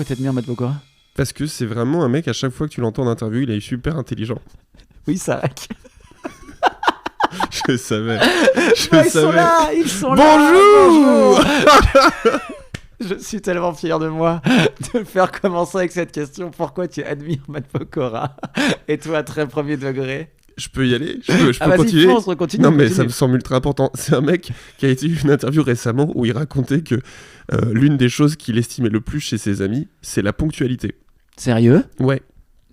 t'admires, Matt Pokora? Parce que c'est vraiment un mec, à chaque fois que tu l'entends en interview, il est super intelligent. Oui, ça. Je savais. Ils sont Bonjour. Je suis tellement fier de moi de faire commencer avec cette question. Pourquoi tu admires Matt Pokora? Et toi, très premier degré. Je peux y aller? Je peux vas-y, continuer? fonce, continue. Non, mais ça me semble ultra important. C'est un mec qui a été eu une interview récemment où il racontait que l'une des choses qu'il estimait le plus chez ses amis, c'est la ponctualité. Sérieux? Ouais.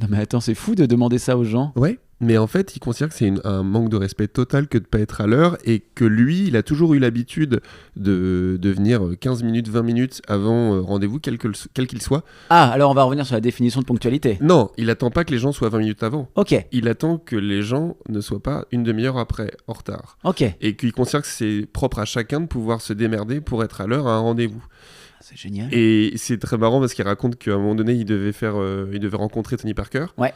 Non mais attends, c'est fou de demander ça aux gens. Ouais. Mais en fait, il considère que c'est un manque de respect total que de ne pas être à l'heure et que lui, il a toujours eu l'habitude de venir 15 minutes, 20 minutes avant rendez-vous, quel qu'il soit. Ah, alors on va revenir sur la définition de ponctualité. Non, il attend pas que les gens soient 20 minutes avant. Ok. Il attend que les gens ne soient pas une demi-heure après, en retard. Ok. Et qu'il considère que c'est propre à chacun de pouvoir se démerder pour être à l'heure à un rendez-vous. C'est génial. Et c'est très marrant parce qu'il raconte qu'à un moment donné, il devait rencontrer Tony Parker. Ouais.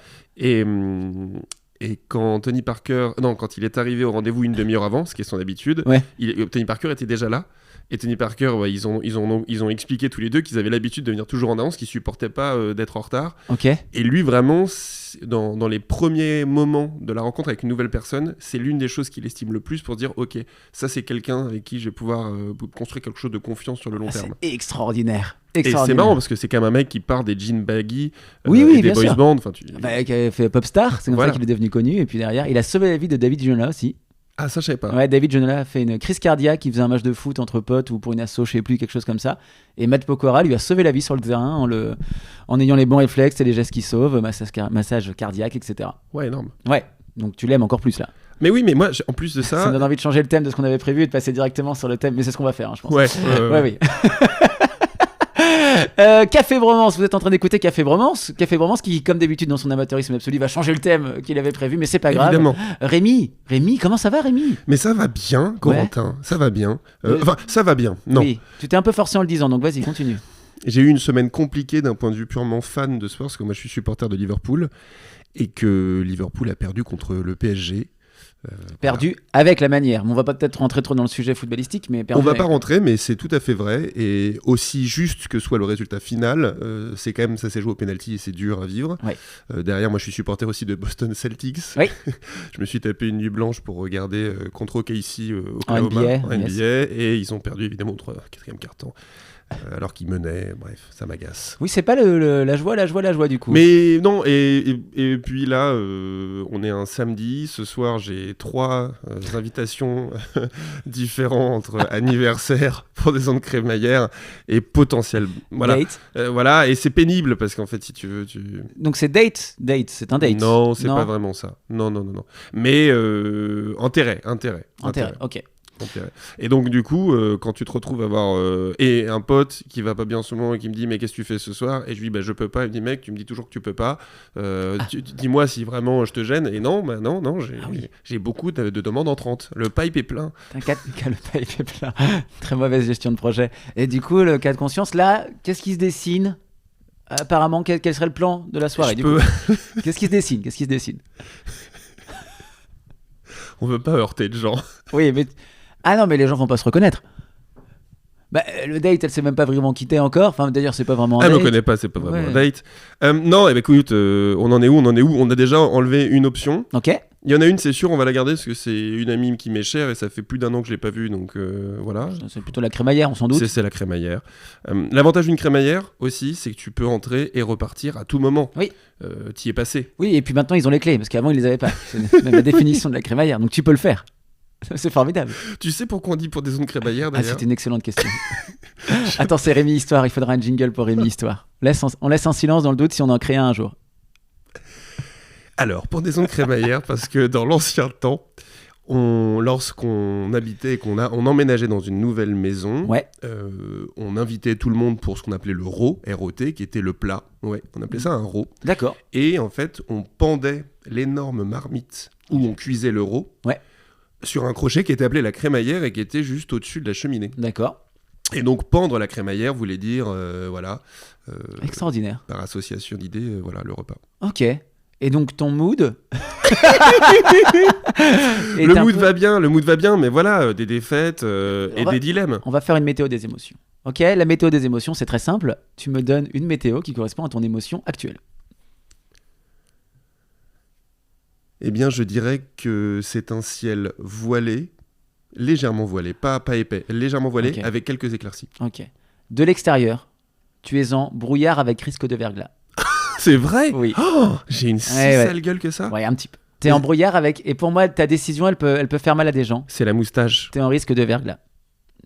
Et quand quand il est arrivé au rendez-vous une demi-heure avant, ce qui est son habitude, ouais. Tony Parker était déjà là. Et Tony Parker, ils ont expliqué tous les deux qu'ils avaient l'habitude de venir toujours en avance, qu'ils supportaient pas d'être en retard. Ok. Et lui, vraiment, dans les premiers moments de la rencontre avec une nouvelle personne, c'est l'une des choses qu'il estime le plus pour dire, ok, ça c'est quelqu'un avec qui je vais pouvoir construire quelque chose de confiance sur le long terme. C'est extraordinaire. Et c'est marrant parce que c'est quand même un mec qui part des jeans baggy et des boys bands. Qui a fait Popstar, c'est comme ça qu'il est devenu connu. Et puis derrière, il a sauvé la vie de David Ginola aussi. Ah, ça je savais pas. Ouais, David Ginola a fait une crise cardiaque, il faisait un match de foot entre potes ou pour une asso, je sais plus, quelque chose comme ça. Et Matt Pokora lui a sauvé la vie sur le terrain en ayant les bons réflexes et les gestes qui sauvent, massage cardiaque, etc. Ouais, énorme. Ouais, donc tu l'aimes encore plus là. Mais oui, mais moi, en plus de ça... Ça me donne envie de changer le thème de ce qu'on avait prévu et de passer directement sur le thème, mais c'est ce qu'on va faire, je pense. Ouais, oui. Café Bromance, vous êtes en train d'écouter Café Bromance qui, comme d'habitude dans son amateurisme absolu, va changer le thème qu'il avait prévu, mais c'est pas grave. Évidemment. Rémi, comment ça va, Rémi? Mais ça va bien, Corentin, ça va bien. Ça va bien, non. Oui, tu t'es un peu forcé en le disant, donc vas-y, continue. J'ai eu une semaine compliquée d'un point de vue purement fan de sport, parce que moi je suis supporter de Liverpool, et que Liverpool a perdu contre le PSG. Perdu avec la manière. On va pas peut-être rentrer trop dans le sujet footballistique, mais perdu. On va pas rentrer, mais c'est tout à fait vrai. Et aussi juste que soit le résultat final, c'est quand même, ça s'est joué au penalty et c'est dur à vivre. Ouais. Derrière, moi je suis supporter aussi de Boston Celtics. Oui. Je me suis tapé une nuit blanche pour regarder contre OKC en NBA, et ils ont perdu évidemment au 4e quart-temps. Alors qu'ils menaient, bref, ça m'agace. Oui, c'est pas la joie du coup. Mais non, et puis là, on est un samedi, ce soir j'ai 3 invitations différentes entre anniversaires, pendaison de crémaillère et potentiel. Voilà. Date. Voilà, et c'est pénible parce qu'en fait, si tu veux, Donc c'est date, c'est un date. Non, c'est pas vraiment ça. Non. Mais intérêt. Ok. Et donc du coup quand tu te retrouves à avoir et un pote qui va pas bien en ce moment et qui me dit mais qu'est-ce que tu fais ce soir, et je lui dis je peux pas, il me dit mec tu me dis toujours que tu peux pas, dis-moi si vraiment je te gêne, et non j'ai beaucoup de demandes entrantes, le pipe est plein. T'inquiète, le pipe est plein. Très mauvaise gestion de projet. Et du coup le cas de conscience là, qu'est-ce qui se dessine apparemment? Quel serait le plan de la soirée Qu'est-ce qui se dessine? On veut pas heurter de gens. Oui, mais ah non, mais les gens vont pas se reconnaître. Le date, elle s'est même pas vraiment quittée encore. Enfin, d'ailleurs, c'est pas vraiment un date. Elle me connaît pas, c'est pas vraiment un date. Non, écoute, on en est où? On a déjà enlevé une option. Ok. Il y en a une, c'est sûr, on va la garder parce que c'est une amie qui m'est chère et ça fait plus d'1 an que je l'ai pas vue, donc voilà. C'est plutôt la crémaillère, on s'en doute. C'est la crémaillère. L'avantage d'une crémaillère aussi, c'est que tu peux entrer et repartir à tout moment. Oui. T'y es passé. Oui, et puis maintenant ils ont les clés parce qu'avant ils les avaient pas. C'est même la définition de la crémaillère, donc tu peux le faire. C'est formidable. Tu sais pourquoi on dit pour des zones crémaillère d'ailleurs? C'était une excellente question. Attends, c'est Rémi Histoire, il faudra un jingle pour Rémi Histoire. On laisse en silence dans le doute si on en crée un jour. Alors, pour des zones crémaillère, parce que dans l'ancien temps, lorsqu'on habitait et on emménageait dans une nouvelle maison, on invitait tout le monde pour ce qu'on appelait le ROT, R-O-T, qui était le plat. Ouais, on appelait ça un ROT. D'accord. Et en fait, on pendait l'énorme marmite où on cuisait le ROT sur un crochet qui était appelé la crémaillère et qui était juste au-dessus de la cheminée. D'accord. Et donc, pendre la crémaillère voulait dire, extraordinaire. Par association d'idées, le repas. Ok. Et donc ton mood Le mood va bien, mais voilà, des défaites et des dilemmes. On va faire une météo des émotions. Ok, la météo des émotions, c'est très simple. Tu me donnes une météo qui correspond à ton émotion actuelle. Eh bien, je dirais que c'est un ciel voilé, légèrement voilé, pas épais, légèrement voilé, Ok. avec quelques éclaircies. Ok. De l'extérieur, tu es en brouillard avec risque de verglas. C'est vrai? Oui. Oh, j'ai une si Ouais. sale gueule que ça. Ouais, un petit peu. T'es en brouillard avec... Et pour moi, ta décision, elle peut faire mal à des gens. C'est la moustache. T'es en risque de verglas.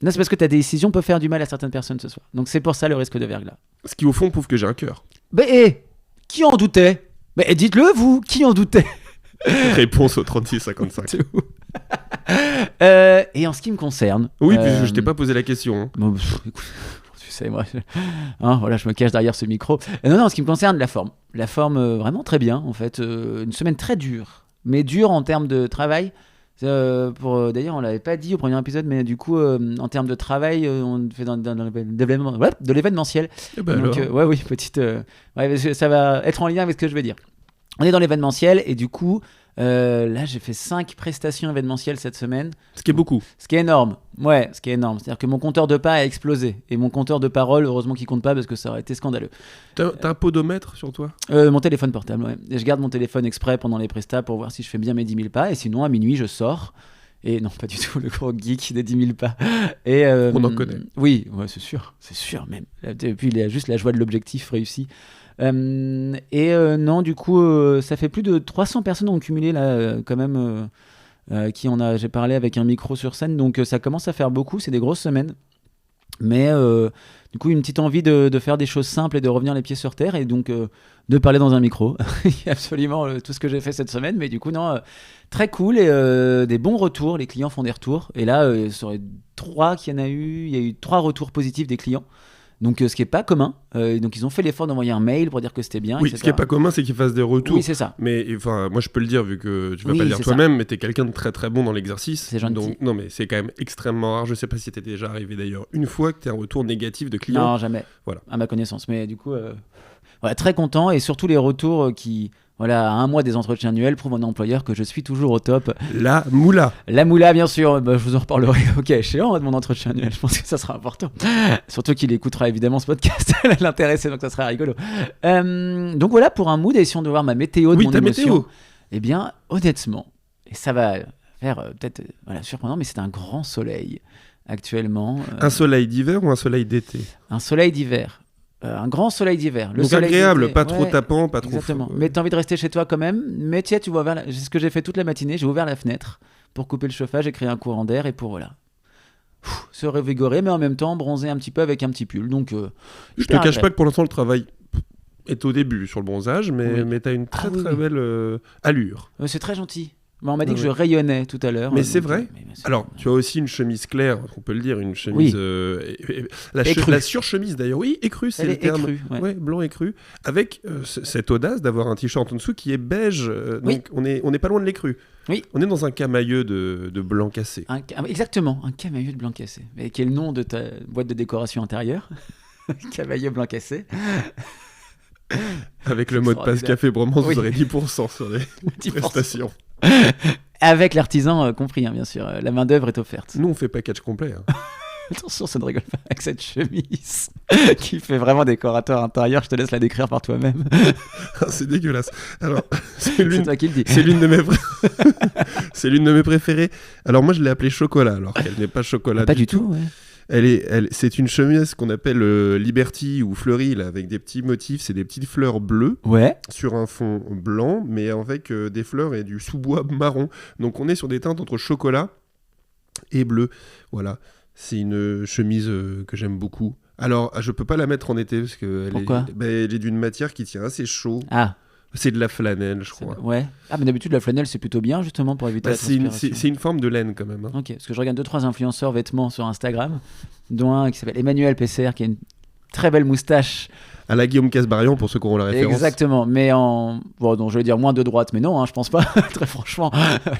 Non, c'est parce que ta décision peut faire du mal à certaines personnes ce soir. Donc c'est pour ça le risque de verglas. Ce qui, au fond, prouve que j'ai un cœur. Mais qui en doutait? Mais dites-le, vous, qui en doutait? Réponse au 36-55. C'est où Et en ce qui me concerne... Oui, puis je t'ai pas posé la question. Hein. Bon, écoute, tu sais, moi, voilà, je me cache derrière ce micro. Non, en ce qui me concerne, la forme. La forme, vraiment très bien, en fait. Une semaine très dure. Mais dure en termes de travail. D'ailleurs, on l'avait pas dit au premier épisode, mais du coup, en termes de travail, on fait de l'événementiel. Eh ben Donc, alors. oui, petite. Ça va être en lien avec ce que je vais dire. On est dans l'événementiel et du coup, là, j'ai fait 5 prestations événementielles cette semaine. Ce qui est beaucoup. Ce qui est énorme. Ouais, ce qui est énorme. C'est-à-dire que mon compteur de pas a explosé. Et mon compteur de parole, heureusement qu'il compte pas parce que ça aurait été scandaleux. T'as un podomètre sur toi? Mon téléphone portable, ouais. Et je garde mon téléphone exprès pendant les prestats pour voir si je fais bien mes 10 000 pas. Et sinon, à minuit, je sors. Et non, pas du tout, le gros geek des 10 000 pas. Et, On en connaît. Oui, ouais, c'est sûr même. Et puis, il y a juste la joie de l'objectif réussi. Non, du coup, ça fait plus de 300 personnes ont cumulé là, quand même, j'ai parlé avec un micro sur scène, donc ça commence à faire beaucoup, c'est des grosses semaines. Mais du coup, une petite envie de faire des choses simples et de revenir les pieds sur terre et donc de parler dans un micro. Il y a absolument tout ce que j'ai fait cette semaine, mais du coup, non, très cool et des bons retours. Les clients font des retours. Et là, sur les 3 qu'il y en a eu, il y a eu 3 retours positifs des clients. Donc, ce qui n'est pas commun. Donc, ils ont fait l'effort d'envoyer un mail pour dire que c'était bien. Oui, etc. ce qui est pas commun, c'est qu'ils fassent des retours. Oui, c'est ça. Mais enfin, moi, je peux le dire vu que tu vas Oui, pas le dire c'est toi-même, mais t'es quelqu'un de très très bon dans l'exercice. C'est gentil. Donc, non, mais c'est quand même extrêmement rare. Je sais pas si t'es déjà arrivé d'ailleurs une fois que t'aies un retour négatif de client. Non, jamais. Voilà. À ma connaissance. Mais du coup, voilà, très content. Et surtout les retours qui, voilà, à un mois des entretiens annuels, prouvent à mon employeur que je suis toujours au top. La moula. La moula, bien sûr, je vous en reparlerai au cas échéant de mon entretien annuel. Je pense que ça sera important. Surtout qu'il écoutera évidemment ce podcast. L'intéressé, donc ça sera rigolo. Donc voilà pour un mood. Et si on doit voir ma météo de Oui, mon ta émotion, météo. eh bien, honnêtement, et ça va faire peut-être surprenant, mais c'est un grand soleil actuellement. Un soleil d'hiver ou un soleil d'été? Un soleil d'hiver. Un grand soleil d'hiver. Le Donc soleil agréable, d'été, pas trop ouais, tapant, pas trop. exactement. faux. Mais t'as envie de rester chez toi quand même. Mais tiens, tu vois, c'est ce que j'ai fait toute la matinée. J'ai ouvert la fenêtre pour couper le chauffage et créer un courant d'air et pour voilà. Se revigorer, mais en même temps bronzer un petit peu avec un petit pull. Donc, Je te cache pas que pour l'instant, le travail est au début sur le bronzage, mais, Oui. mais t'as une très Ah oui, très oui. belle allure. C'est très gentil. On m'a dit Ouais, que je ouais. rayonnais tout à l'heure. Mais c'est donc, vrai. mais c'est- Alors, tu as aussi une chemise claire, on peut le dire, une chemise. Oui. La surchemise d'ailleurs, oui, écrue, c'est Elle le est terme. écrue. Ouais. Ouais, blanc écru, avec cette audace d'avoir un t-shirt en dessous qui est beige. Oui. Donc on n'est pas loin de l'écru. Oui. On est dans un camailleux de blanc cassé. Exactement, un camailleux de blanc cassé. Et qui est le nom de ta boîte de décoration intérieure. Camailleux blanc cassé. Avec le mot de passe Extraordinaire. café bromance, Oui. vous aurez 10% sur les 10%. prestations. Avec l'artisan compris, hein, bien sûr. La main-d'œuvre est offerte. Nous, on fait package complet. hein. Attention, ça ne rigole pas avec cette chemise qui fait vraiment décorateur intérieur. Je te laisse la décrire par toi-même. C'est dégueulasse. Alors, c'est C'est l'une toi qui le dis. c'est l'une de mes c'est l'une de mes préférées. Alors moi je l'ai appelée chocolat alors qu'elle n'est pas chocolat. Pas du tout, ouais. C'est une chemise qu'on appelle Liberty ou fleurie là, avec des petits motifs, c'est des petites fleurs bleues Ouais. sur un fond blanc, mais avec des fleurs et du sous-bois marron. Donc on est sur des teintes entre chocolat et bleu. Voilà, c'est une chemise que j'aime beaucoup. Alors je peux pas la mettre en été parce que Pourquoi elle est d'une matière qui tient assez chaud. Ah, C'est de la flanelle, je crois. ouais. Ah, mais d'habitude, la flanelle, c'est plutôt bien, justement, pour éviter Bah, la transpiration. c'est une forme de laine quand même. hein. Ok, parce que je regarde 2-3 influenceurs vêtements sur Instagram, dont un qui s'appelle Emmanuel PCR, qui a une très belle moustache. À la Guillaume Casbarian pour ceux qui auront la référence. Exactement, mais en... Bon, donc je vais dire moins de droite, mais non, hein, je pense pas, très franchement.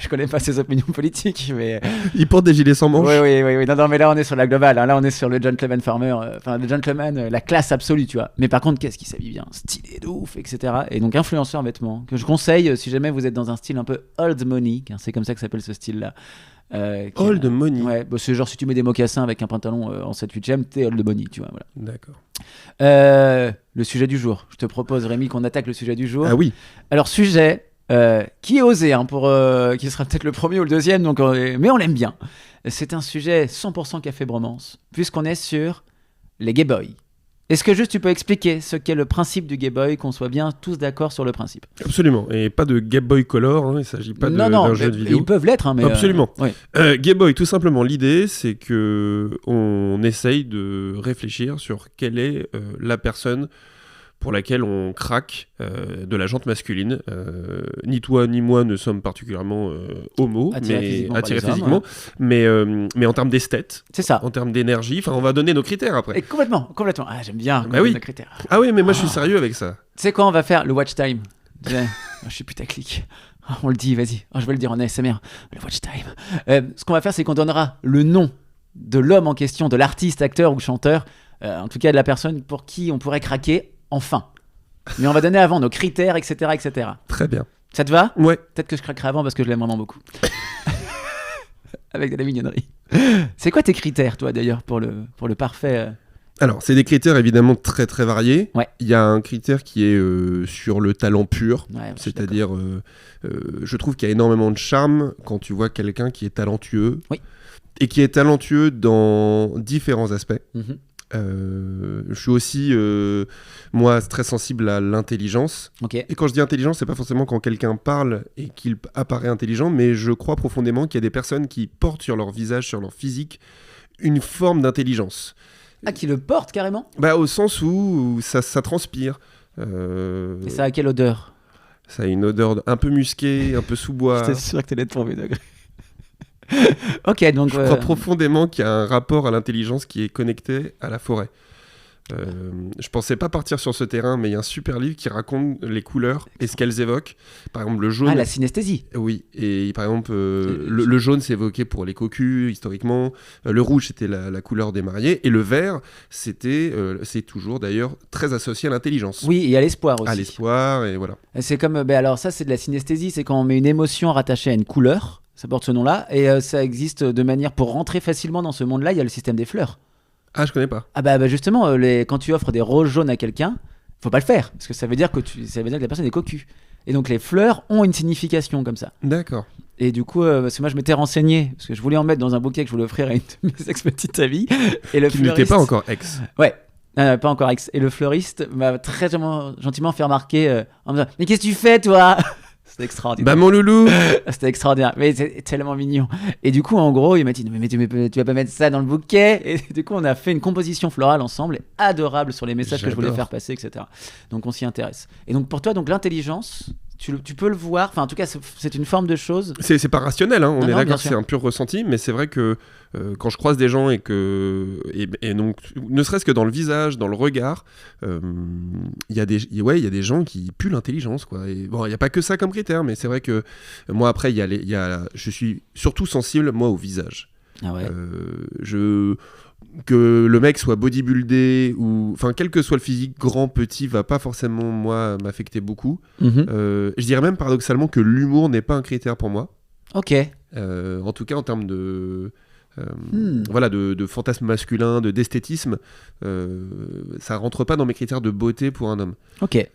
Je connais pas ses opinions politiques, mais... Il porte des gilets sans manches. Oui. Non, mais là, on est sur la globale. Hein. Là, on est sur le gentleman farmer. Enfin, le gentleman, la classe absolue, tu vois. Mais par contre, qu'est-ce qui s'habille bien? Stylé de ouf, etc. Et donc, influenceur vêtements, que je conseille si jamais vous êtes dans un style un peu old money, car c'est comme ça que s'appelle ce style-là. Old money. Ouais, bah, c'est genre si tu mets des mocassins avec un pantalon en 7/8, t'es old money, tu vois. Voilà. D'accord. Le sujet du jour. Je te propose, Rémi, qu'on attaque le sujet du jour. Ah oui. Alors, sujet qui est osé, hein, qui sera peut-être le premier ou le deuxième, donc, mais on l'aime bien. C'est un sujet 100% café bromance, puisqu'on est sur les gay boys. Est-ce que juste tu peux expliquer ce qu'est le principe du gay boy, qu'on soit bien tous d'accord sur le principe? Absolument. Et pas de Game Boy Color, hein, il ne s'agit pas d'un jeu de vidéo. Ils peuvent l'être, hein, mais... Absolument. Oui. Game Boy, tout simplement, l'idée, c'est qu'on essaye de réfléchir sur quelle est la personne pour laquelle on craque de la jante masculine. Ni toi ni moi ne sommes particulièrement homo, attirés physiquement, mais en termes d'esthète, c'est ça. En termes d'énergie, on va donner nos critères après. Et complètement. Ah, j'aime bien oui. nos critères. Ah oui, mais moi je suis sérieux avec ça. Tu sais quoi, on va faire le watch time. Je suis putaclic. On le dit, vas-y. Je vais le dire en ASMR. Le watch time. Ce qu'on va faire, c'est qu'on donnera le nom de l'homme en question, de l'artiste, acteur ou chanteur, en tout cas de la personne pour qui on pourrait craquer. Enfin. Mais on va donner avant nos critères, etc., etc. Très bien. Ça te va? Ouais. Peut-être que je craquerai avant parce que je l'aime vraiment beaucoup. Avec de la mignonnerie. C'est quoi tes critères, toi, d'ailleurs, pour le parfait Alors, c'est des critères évidemment très très variés. Ouais. Il y a un critère qui est sur le talent pur. Ouais, c'est-à-dire, je trouve qu'il y a énormément de charme quand tu vois quelqu'un qui est talentueux. Oui. Et qui est talentueux dans différents aspects. Mm-hmm. Je suis aussi, moi, très sensible à l'intelligence. Okay. Et quand je dis intelligence, c'est pas forcément quand quelqu'un parle et qu'il apparaît intelligent, mais je crois profondément qu'il y a des personnes qui portent sur leur visage, sur leur physique, une forme d'intelligence. Ah, qui le portent carrément? Au sens où ça transpire. Et ça a quelle odeur? Ça a une odeur un peu musquée, un peu sous-bois. J'étais sûr que t'allais te premier degré. Ok, donc... Je crois profondément qu'il y a un rapport à l'intelligence qui est connecté à la forêt. Je pensais pas partir sur ce terrain, mais il y a un super livre qui raconte les couleurs et ce qu'elles évoquent. Par exemple, le jaune... Ah, la synesthésie. Oui, et par exemple, le jaune, c'est évoqué pour les cocus, historiquement. Le rouge, c'était la couleur des mariés. Et le vert, c'est toujours d'ailleurs très associé à l'intelligence. Oui, et à l'espoir aussi. À l'espoir, et voilà. C'est comme... alors ça, c'est de la synesthésie, c'est quand on met une émotion rattachée à une couleur. Ça porte ce nom-là, et ça existe de manière pour rentrer facilement dans ce monde-là. Il y a le système des fleurs. Ah, je connais pas. Ah bah justement, quand tu offres des roses jaunes à quelqu'un, faut pas le faire parce que ça veut dire que la personne est cocu. Et donc les fleurs ont une signification comme ça. D'accord. Et du coup, parce que moi je m'étais renseigné parce que je voulais en mettre dans un bouquet que je voulais offrir à une de mes ex-petites amies. Et le qui fleuriste... n'était pas encore ex. Ouais. Pas encore ex. Et le fleuriste m'a très gentiment fait remarquer en me disant: mais qu'est-ce que tu fais, toi? C'était extraordinaire. Bah mon loulou. C'était extraordinaire, mais c'est tellement mignon. Et du coup, en gros, il m'a dit: mais tu vas pas mettre ça dans le bouquet. Et du coup, on a fait une composition florale ensemble, adorable sur les messages que je voulais faire passer, etc. Donc on s'y intéresse. Et donc pour toi, donc l'intelligence, tu peux le voir. Enfin, en tout cas, c'est une forme de chose. C'est pas rationnel, hein. On est d'accord, c'est sûr. un pur ressenti, mais c'est vrai que quand je croise des gens et donc ne serait-ce que dans le visage, dans le regard, il y a des gens qui puent l'intelligence, quoi. Et bon, il y a pas que ça comme critère, mais c'est vrai que moi après je suis surtout sensible moi au visage. Ah ouais. Que le mec soit bodybuildé ou enfin quel que soit le physique, grand, petit, va pas forcément moi m'affecter beaucoup. Je dirais même paradoxalement que l'humour n'est pas un critère pour moi. Ok. En tout cas en termes de voilà, de fantasme masculin, d'esthétisme, ça rentre pas dans mes critères de beauté pour un homme. Ok.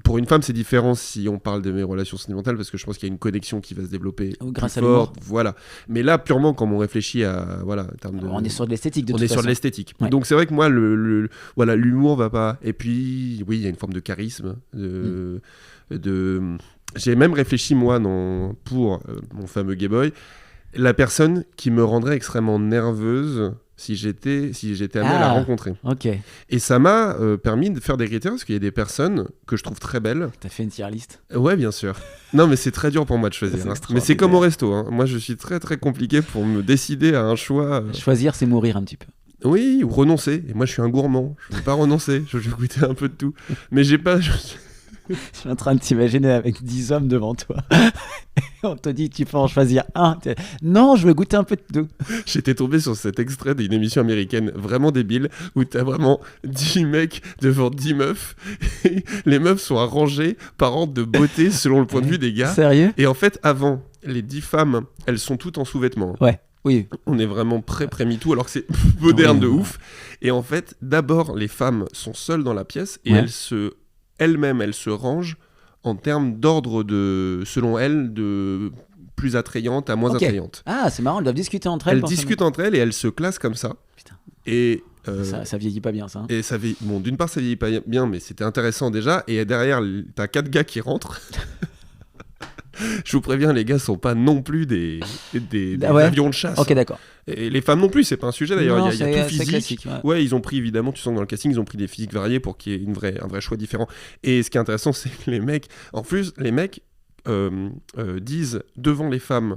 Pour une femme, c'est différent si on parle de mes relations sentimentales, parce que je pense qu'il y a une connexion qui va se développer grâce à l'humour. Voilà. Mais là, purement, quand on réfléchit à voilà, en termes de, on est sur de l'esthétique. On est sur de l'esthétique. Ouais. Donc c'est vrai que moi, voilà, l'humour va pas. Et puis, oui, il y a une forme de charisme. J'ai même réfléchi moi pour mon fameux gay boy, la personne qui me rendrait extrêmement nerveuse si j'étais amené à la rencontrer. Ok. Et ça m'a permis de faire des critères, parce qu'il y a des personnes que je trouve très belles. T'as fait une tier list? Ouais, bien sûr. Non, mais c'est très dur pour moi de choisir. Mais c'est comme au resto. Hein. Moi, je suis très très compliqué pour me décider à un choix. Choisir, c'est mourir un petit peu. Oui, ou renoncer. Et moi, je suis un gourmand. Je ne veux pas renoncer. Je veux goûter un peu de tout. Mais j'ai pas... Je suis en train de t'imaginer avec 10 hommes devant toi. On te dit, tu peux en choisir un. Non, je veux goûter un peu de tout. J'étais tombé sur cet extrait d'une émission américaine vraiment débile où t'as vraiment 10 mecs devant 10 meufs. Et les meufs sont arrangées par ordre de beauté selon le point de vue des gars. Sérieux? Et en fait, avant, les 10 femmes, elles sont toutes en sous-vêtements. Ouais, oui. On est vraiment pré-MeToo alors que c'est moderne Oui. de ouf. Et en fait, d'abord, les femmes sont seules dans la pièce et Ouais. elles-mêmes, elles se rangent en termes d'ordre de, selon elles, de plus attrayante à moins Ok. attrayante. Ah, c'est marrant, elles doivent discuter entre elles. Elles pour discutent entre elles et elles se classent comme ça. Putain. Et Ça vieillit pas bien, ça. Hein. et ça bon, d'une part, ça vieillit pas bien, mais c'était intéressant déjà. Et derrière, t'as 4 gars qui rentrent. Je vous préviens, les gars sont pas non plus des Ah ouais. avions de chasse. Ok, d'accord. Et les femmes non plus, c'est pas un sujet d'ailleurs. Non, Il y a tout c'est physique. classique, ouais. Ouais, ils ont pris évidemment, tu sens que dans le casting, ils ont pris des physiques variés pour qu'il y ait un vrai choix différent. Et ce qui est intéressant, c'est que les mecs, en plus, les mecs disent devant les femmes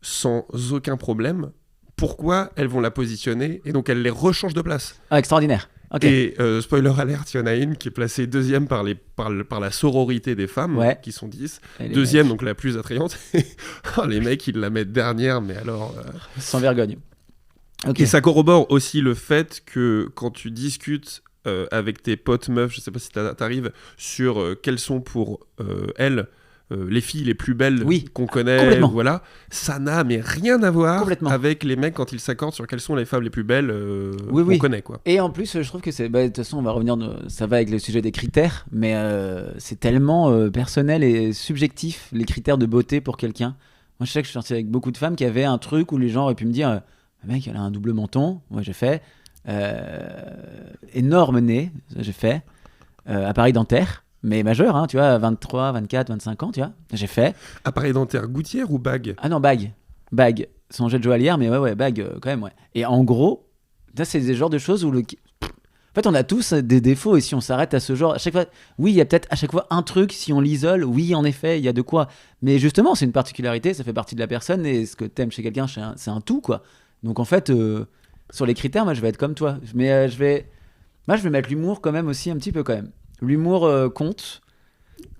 sans aucun problème pourquoi elles vont la positionner et donc elles les rechangent de place. Ah, extraordinaire. Ok. Et spoiler alert, il y en a une qui est placée deuxième par la sororité des femmes, Ouais. qui sont 10. Et les Deuxième, mecs, donc la plus attrayante. Oh, les mecs, ils la mettent dernière, mais alors... sans vergogne. Ok. Et ça corrobore aussi le fait que quand tu discutes avec tes potes meufs, je sais pas si t'arrives, sur quelles sont pour elles les filles les plus belles Oui, qu'on connaît, complètement. voilà, ça n'a mais rien à voir Complètement. avec les mecs quand ils s'accordent sur quelles sont les femmes les plus belles Oui, qu'on oui. connaît, quoi. Et en plus, je trouve que c'est. Bah, de toute façon, on va revenir. Ça va avec le sujet des critères, mais c'est tellement personnel et subjectif, les critères de beauté pour quelqu'un. Moi, je sais que je suis sorti avec beaucoup de femmes qui avaient un truc où les gens auraient pu me dire mec, elle a un double menton. Moi, j'ai fait. Énorme nez. Ça, j'ai fait. Appareil dentaire. Mais majeur, hein, tu vois, 23, 24, 25 ans, tu vois. J'ai fait. Appareil dentaire gouttière ou bague? Ah non, bague. Bague. Sans jet de joaillière, mais ouais, bague quand même, ouais. Et en gros, ça, c'est des genres de choses où en fait, on a tous des défauts et si on s'arrête à ce genre, à chaque fois, oui, il y a peut-être à chaque fois un truc, si on l'isole, oui, en effet, il y a de quoi. Mais justement, c'est une particularité, ça fait partie de la personne et ce que t'aimes chez quelqu'un, c'est un tout, quoi. Donc en fait, sur les critères, moi, je vais être comme toi. Mais je vais mettre l'humour quand même aussi un petit peu quand même. L'humour compte.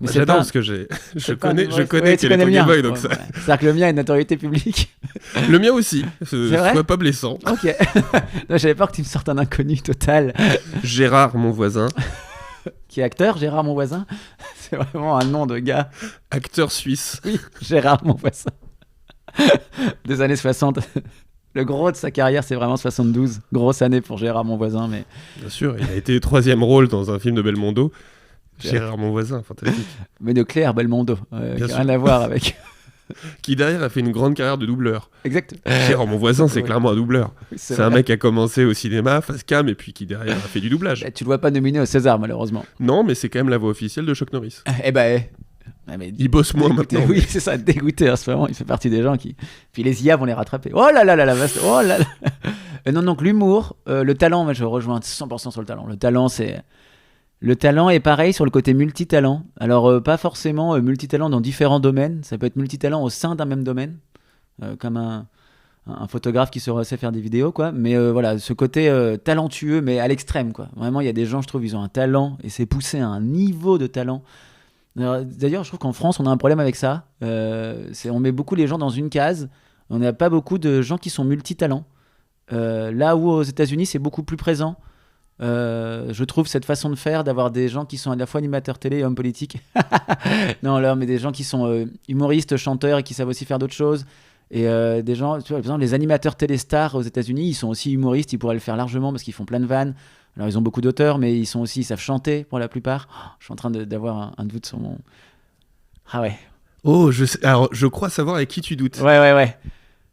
Mais c'est J'adore pas- parce que je c'est pas un connais humoriste. quel Ouais, est tu ton connais le mien. Game Boy, donc Ouais, ça... ouais. C'est-à-dire que le mien est une notoriété publique. Le mien aussi, vrai soit pas blessant. Ok. Non, j'avais peur que tu me sortes un inconnu total. Gérard, mon voisin, Qui est acteur, Gérard mon voisin. C'est vraiment un nom de gars. acteur suisse. Oui, Gérard mon voisin. Des années 60. Le gros de sa carrière, c'est vraiment 72. Grosse année pour Gérard mon voisin, mais Bien sûr, il a été troisième rôle dans un film de Belmondo. Gérard, mon voisin, fantastique. de Claire Belmondo. Bien Qui a sûr. rien à voir avec. Qui derrière a fait une grande carrière de doubleur. Exact. Gérard, mon voisin, c'est Ouais. clairement un doubleur. Oui, C'est un vrai. mec qui a commencé au cinéma, face cam, et puis qui derrière a fait du doublage. Bah, tu le vois pas nominé au César, malheureusement. Non, mais c'est quand même la voix officielle de Chuck Norris. Eh ben. Ouais, mais Il bosse moins dégoûté, maintenant. oui, c'est ça, dégoûté en ce moment. Il fait partie des gens qui. Puis les IA vont les rattraper. Oh là là là là, vaste. Oh là là. Non, donc l'humour, le talent, moi je rejoins 100% sur le talent. Le talent est pareil sur le côté multitalent. Alors, pas forcément multitalent dans différents domaines. Ça peut être multitalent au sein d'un même domaine. Comme un photographe qui sait faire des vidéos, quoi. Mais voilà, ce côté talentueux, mais à l'extrême, quoi. Vraiment, il y a des gens, je trouve, ils ont un talent et c'est poussé à un niveau de talent. Alors, d'ailleurs, je trouve qu'en France, on a un problème avec ça. On met beaucoup les gens dans une case. On n'a pas beaucoup de gens qui sont multitalents. Là où aux États-Unis, c'est beaucoup plus présent. Je trouve cette façon de faire, d'avoir des gens qui sont à la fois animateurs télé et hommes politiques. Non, là, mais des gens qui sont humoristes, chanteurs et qui savent aussi faire d'autres choses. Et des gens, tu vois, par exemple, les animateurs télé-stars aux États-Unis, ils sont aussi humoristes, ils pourraient le faire largement parce qu'ils font plein de vannes. Alors, ils ont beaucoup d'auteurs, mais ils savent chanter pour la plupart. Oh, je suis en train d'avoir un doute sur mon. Ah ouais. Oh, alors, je crois savoir avec qui tu doutes. Ouais.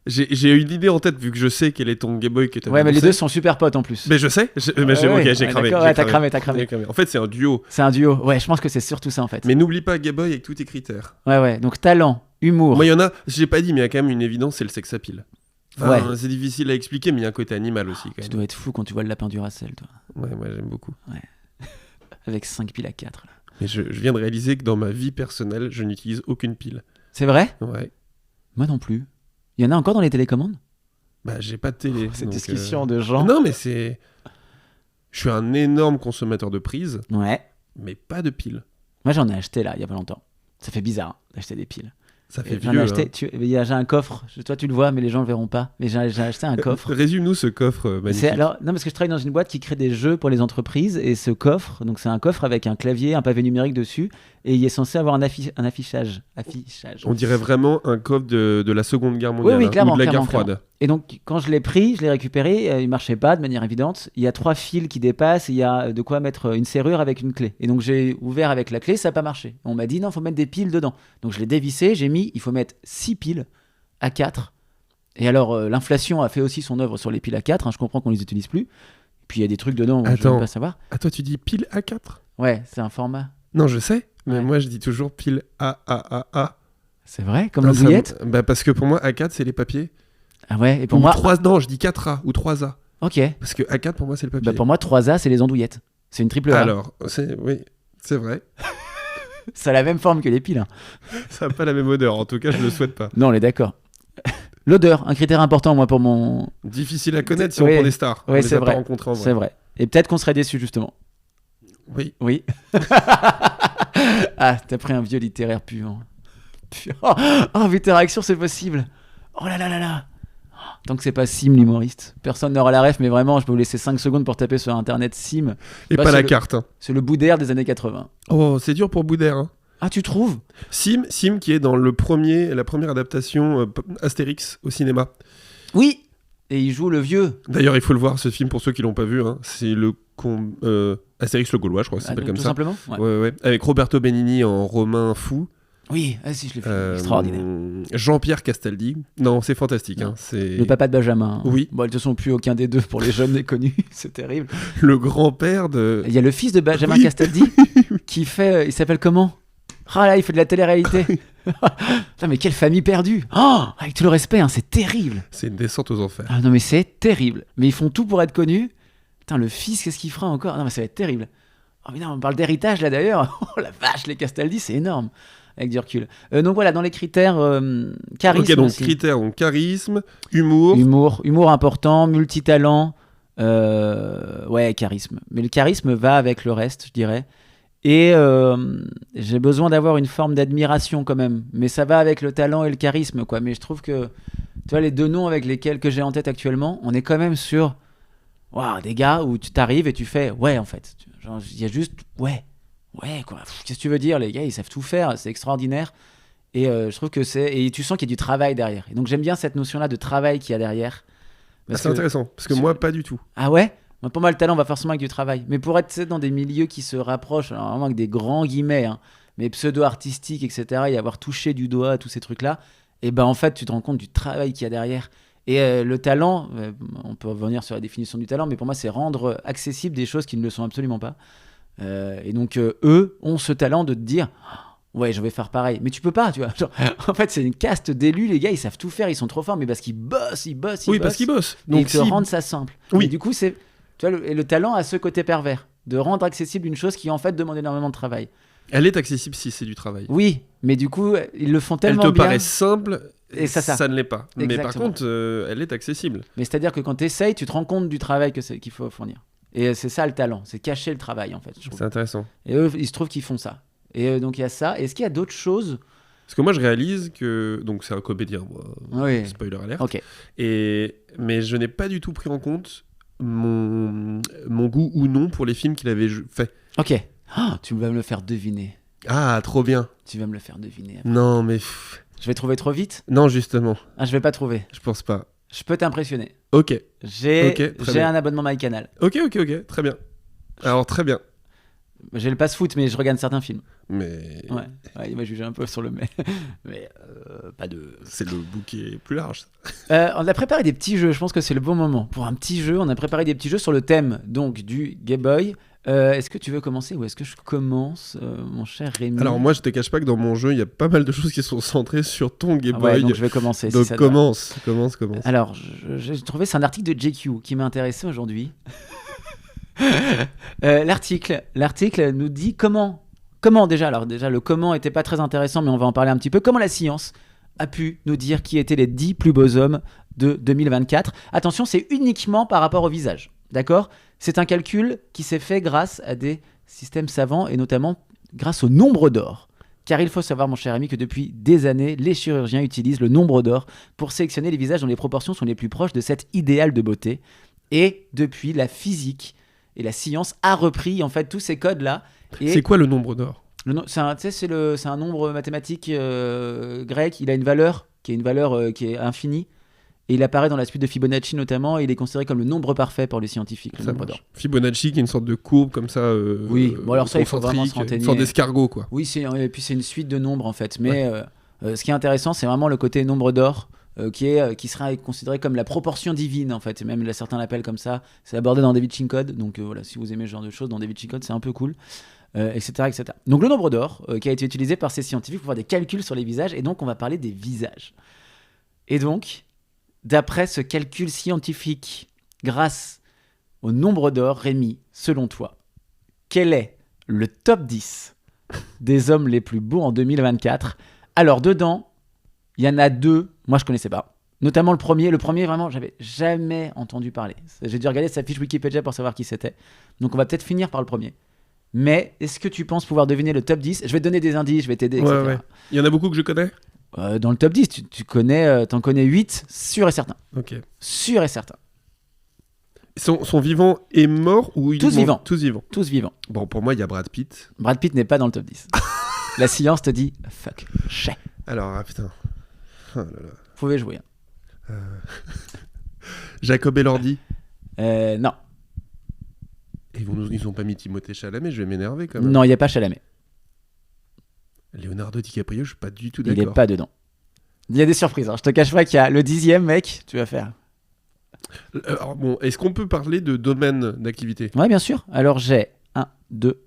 J'ai une idée en tête, vu que je sais quel est ton Game Boy que tu as Ouais, mais les deux sont super potes en plus. Mais je sais, mais Ouais, ok, ouais, j'ai ouais, cramé. d'accord, j'ai ouais, t'as cramé. J'ai cramé. En fait, c'est un duo. C'est un duo. Ouais, je pense que c'est surtout ça en fait. Mais n'oublie pas Game Boy avec tous tes critères. Ouais. Donc, talent, humour. Moi, il y en a, j'ai pas dit, mais il y a quand même une évidence, c'est le sex appeal. Enfin, Ouais. c'est difficile à expliquer, mais il y a un côté animal aussi. Quand Tu même. dois être fou quand tu vois le lapin du Racel, toi. Ouais, moi j'aime beaucoup. Avec 5 piles à 4. Là. Mais je viens de réaliser que dans ma vie personnelle, je n'utilise aucune pile. C'est vrai? Ouais. Moi non plus. Il y en a encore dans les télécommandes? Bah, j'ai pas de télé. Cette donc, discussion de gens. Non, mais c'est. Je suis un énorme consommateur de prises, Ouais. mais pas de piles. Moi, j'en ai acheté là, il y a pas longtemps. Ça fait bizarre d'acheter des piles. Ça fait J'en ai vieux. acheté. J'ai un coffre. Toi, tu le vois, mais les gens le verront pas. Mais j'ai acheté un coffre. Résume-nous ce coffre magnifique. Non, parce que je travaille dans une boîte qui crée des jeux pour les entreprises et ce coffre, donc c'est un coffre avec un clavier, un pavé numérique dessus et il est censé avoir un affichage. On dirait vraiment un coffre de la Seconde Guerre mondiale, Oui, clairement, ou de la clairement, guerre froide. clairement. Et donc, quand je l'ai pris, je l'ai récupéré, il marchait pas de manière évidente. Il y a 3 fils qui dépassent, et il y a de quoi mettre une serrure avec une clé. Et donc, j'ai ouvert avec la clé, ça n'a pas marché. On m'a dit non, il faut mettre des piles dedans. Donc, je l'ai dévissé, il faut mettre 6 piles à 4. Et alors, l'inflation a fait aussi son œuvre sur les piles à 4. Hein, je comprends qu'on les utilise plus. Puis, il y a des trucs dedans, je ne veux pas savoir. Ah, toi, tu dis pile A4 ? Ouais, c'est un format. Non, je sais, mais Ouais. moi, je dis toujours pile A. C'est vrai, comme l'andouillette. Parce que pour moi, A4, c'est les papiers. Ah ouais, et pour Ou moi. 3... Non, je dis 4A ou 3A. Ok. Parce que A4, pour moi, c'est le papier. Bah, pour moi, 3A, c'est les andouillettes. C'est une triple A. Alors, oui, c'est vrai. Ça a la même forme que les piles. Hein. Ça n'a pas la même odeur, en tout cas, je le souhaite pas. Non, on est d'accord. L'odeur, un critère important, moi, pour mon. Difficile à connaître si on Oui. prend des stars. Oui, on les c'est a vrai. pas rencontrés en vrai. C'est vrai. Et peut-être qu'on serait déçus, justement. Oui. Oui. Ah, t'as pris un vieux littéraire puant. Oh, vite tes réactions, c'est possible. Oh là là là là. Tant que c'est pas Sim, l'humoriste. Personne n'aura la ref, mais vraiment, je peux vous laisser 5 secondes pour taper sur internet Sim. Et Bah, pas c'est la le- carte. Hein. C'est le Boudère des années 80. Oh, c'est dur pour Boudère. Hein. Ah, tu trouves? Sim qui est dans la première adaptation Astérix au cinéma. Oui. Et il joue le vieux. D'ailleurs, il faut le voir, ce film, pour ceux qui l'ont pas vu. Hein. C'est Astérix le Gaulois, je crois que ça s'appelle comme tout ça. simplement. Ouais. Ouais. Avec Roberto Benigni en Romain fou. Oui, ah, si, je l'ai vu. Extraordinaire. Jean-Pierre Castaldi. Non, c'est fantastique. Hein. C'est Le papa de Benjamin. Oui. Bon, de toute façon, plus aucun des deux pour les jeunes n'est connu. C'est terrible. le grand-père de... Il y a le fils de Benjamin Oui. Castaldi qui fait. Il s'appelle comment? Ah là, il fait de la télé-réalité. Putain, mais quelle famille perdue. Oh, avec tout le respect, hein, c'est terrible. C'est une descente aux enfers. Ah non, mais c'est terrible. Mais ils font tout pour être connus. Putain, le fils, qu'est-ce qu'il fera encore? Non, mais ça va être terrible. Oh, mais non, on parle d'héritage là d'ailleurs. Oh la vache, les Castaldi, c'est énorme. Avec du recul. Donc voilà, dans les critères, charisme. Ok, donc aussi. critères, donc charisme, humour. Humour important, multitalent. Ouais, charisme. Mais le charisme va avec le reste, je dirais. Et j'ai besoin d'avoir une forme d'admiration quand même. Mais ça va avec le talent et le charisme, quoi. Mais je trouve que, tu vois, les deux noms avec lesquels que j'ai en tête actuellement, on est quand même sur des gars où tu t'arrives et tu fais ouais, en fait. Genre, il y a juste ouais, quoi. Qu'est-ce que tu veux dire? Les gars, ils savent tout faire, c'est extraordinaire. Et je trouve que et tu sens qu'il y a du travail derrière. Et donc j'aime bien cette notion-là de travail qu'il y a derrière. Parce C'est que- intéressant, parce que moi, pas du tout. Ah ouais? Pour moi, le talent va forcément avec du travail. Mais pour être dans des milieux qui se rapprochent, alors vraiment avec des grands guillemets, hein, mais pseudo-artistiques, etc., et avoir touché du doigt tous ces trucs-là, et ben en fait, tu te rends compte du travail qu'il y a derrière. Et le talent, on peut revenir sur la définition du talent, mais pour moi, c'est rendre accessible des choses qui ne le sont absolument pas. Et donc, eux ont ce talent de te dire... Ouais, je vais faire pareil. Mais tu peux pas, tu vois. Genre, en fait, c'est une caste d'élus, les gars, ils savent tout faire, ils sont trop forts, mais parce qu'ils bossent. Oui, parce qu'ils bossent. Et Donc ils te rendent ça simple. Oui. Et du coup, c'est, tu vois, le talent a ce côté pervers de rendre accessible une chose qui en fait demande énormément de travail. elle est accessible si c'est du travail. Oui, mais du coup, ils le font Elle tellement te bien. paraît simple, Et ça. ne l'est pas. Mais par Exactement. contre, elle est accessible. Mais c'est-à-dire que quand tu essayes, tu te rends compte du travail qu'il faut fournir. Et c'est ça le talent, c'est cacher le travail en fait. Je trouve. C'est intéressant. Et eux, il se trouve qu'ils font ça. Et donc il y a ça. Est-ce qu'il y a d'autres choses? Parce que moi, je réalise que... Donc, c'est un comédien, moi. Oui. Spoiler alert. Ok. Mais je n'ai pas du tout pris en compte mon goût ou non pour les films qu'il avait fait. Ok. Ah, tu vas me le faire deviner. Ah, trop bien. Tu vas me le faire deviner. Non, mais... Je vais trouver trop vite? Non, justement. Ah, je vais pas trouver. Je pense pas. Je peux t'impressionner. Ok. J'ai Ok, très bien. un abonnement MyCanal. Ok. Très bien. Alors, très bien. J'ai le passe-foot, mais je regarde certains films. Mais... Ouais, il m'a jugé un peu sur le mais pas de... C'est le bouquet plus large. On a préparé des petits jeux, je pense que c'est le bon moment. Pour un petit jeu, on a préparé des petits jeux sur le thème donc, du Game Boy. Est-ce que tu veux commencer ou est-ce que je commence, mon cher Rémi? Alors moi, je te cache pas que dans mon jeu, il y a pas mal de choses qui sont centrées sur ton Game Ouais, Boy. donc je vais commencer. Donc si ça te va. commence. Alors, j'ai trouvé, c'est un article de JQ qui m'a intéressé aujourd'hui. L'article nous dit comment déjà. Alors déjà, le comment était pas très intéressant, mais on va en parler un petit peu. Comment la science a pu nous dire qui étaient les 10 plus beaux hommes de 2024. Attention, c'est uniquement par rapport au visage. D'accord ? C'est un calcul qui s'est fait grâce à des systèmes savants et notamment grâce au nombre d'or. Car il faut savoir, mon cher ami, que depuis des années, les chirurgiens utilisent le nombre d'or pour sélectionner les visages dont les proportions sont les plus proches de cet idéal de beauté. Et depuis, la physique et la science a repris en fait tous ces codes-là. Et C'est quoi le nombre d'or? c'est un nombre mathématique grec. Il a une valeur qui est infinie. Et il apparaît dans la suite de Fibonacci notamment, et il est considéré comme le nombre parfait pour les scientifiques, le Ça nombre marche. d'or. Fibonacci, qui est une sorte de courbe comme ça. Oui, bon alors ça, il faut vraiment se concentrique, renseigner. une sorte d'escargot, quoi. Oui, et puis c'est une suite de nombres en fait. Mais ce qui est intéressant, c'est vraiment le côté nombre d'or, qui sera considéré comme la proportion divine en fait. Et même là, certains l'appellent comme ça. C'est abordé dans Da Vinci Code. Donc voilà, si vous aimez ce genre de choses, dans Da Vinci Code, c'est un peu cool. Etc., etc. Donc le nombre d'or qui a été utilisé par ces scientifiques pour faire des calculs sur les visages. Et donc on va parler des visages. Et donc, d'après ce calcul scientifique, grâce au nombre d'or, Rémi, selon toi, quel est le top 10 des hommes les plus beaux en 2024 ? Alors, dedans, il y en a 2, moi je connaissais pas. Notamment le premier, vraiment, j'avais jamais entendu parler. J'ai dû regarder sa fiche Wikipédia pour savoir qui c'était. Donc on va peut-être finir par le premier. Mais est-ce que tu penses pouvoir deviner le top 10 ? Je vais te donner des indices, je vais t'aider, etc. Ouais. Il y en a beaucoup que je connais. Dans le top 10, t'en connais 8, sûr et certain. Ok. Sûr et certain. Sont vivants et morts ou Tous vivants. Tous vivants. Tous vivants. Bon, pour moi, il y a Brad Pitt. Brad Pitt n'est pas dans le top 10. La science te dit fuck, chais. Alors, ah, putain. Oh là là. Vous pouvez jouer. Jacob Elordi. Non. Ils ont pas mis Timothée Chalamet, je vais m'énerver quand même. Non, il n'y a pas Chalamet. Leonardo DiCaprio, je suis pas du tout Il d'accord. n'est pas dedans. Il y a des surprises. Hein. Je te cache pas qu'il y a le 10e, mec, tu vas faire. Alors bon, est-ce qu'on peut parler de domaine d'activité ? Ouais, bien sûr. Alors j'ai 1, 2,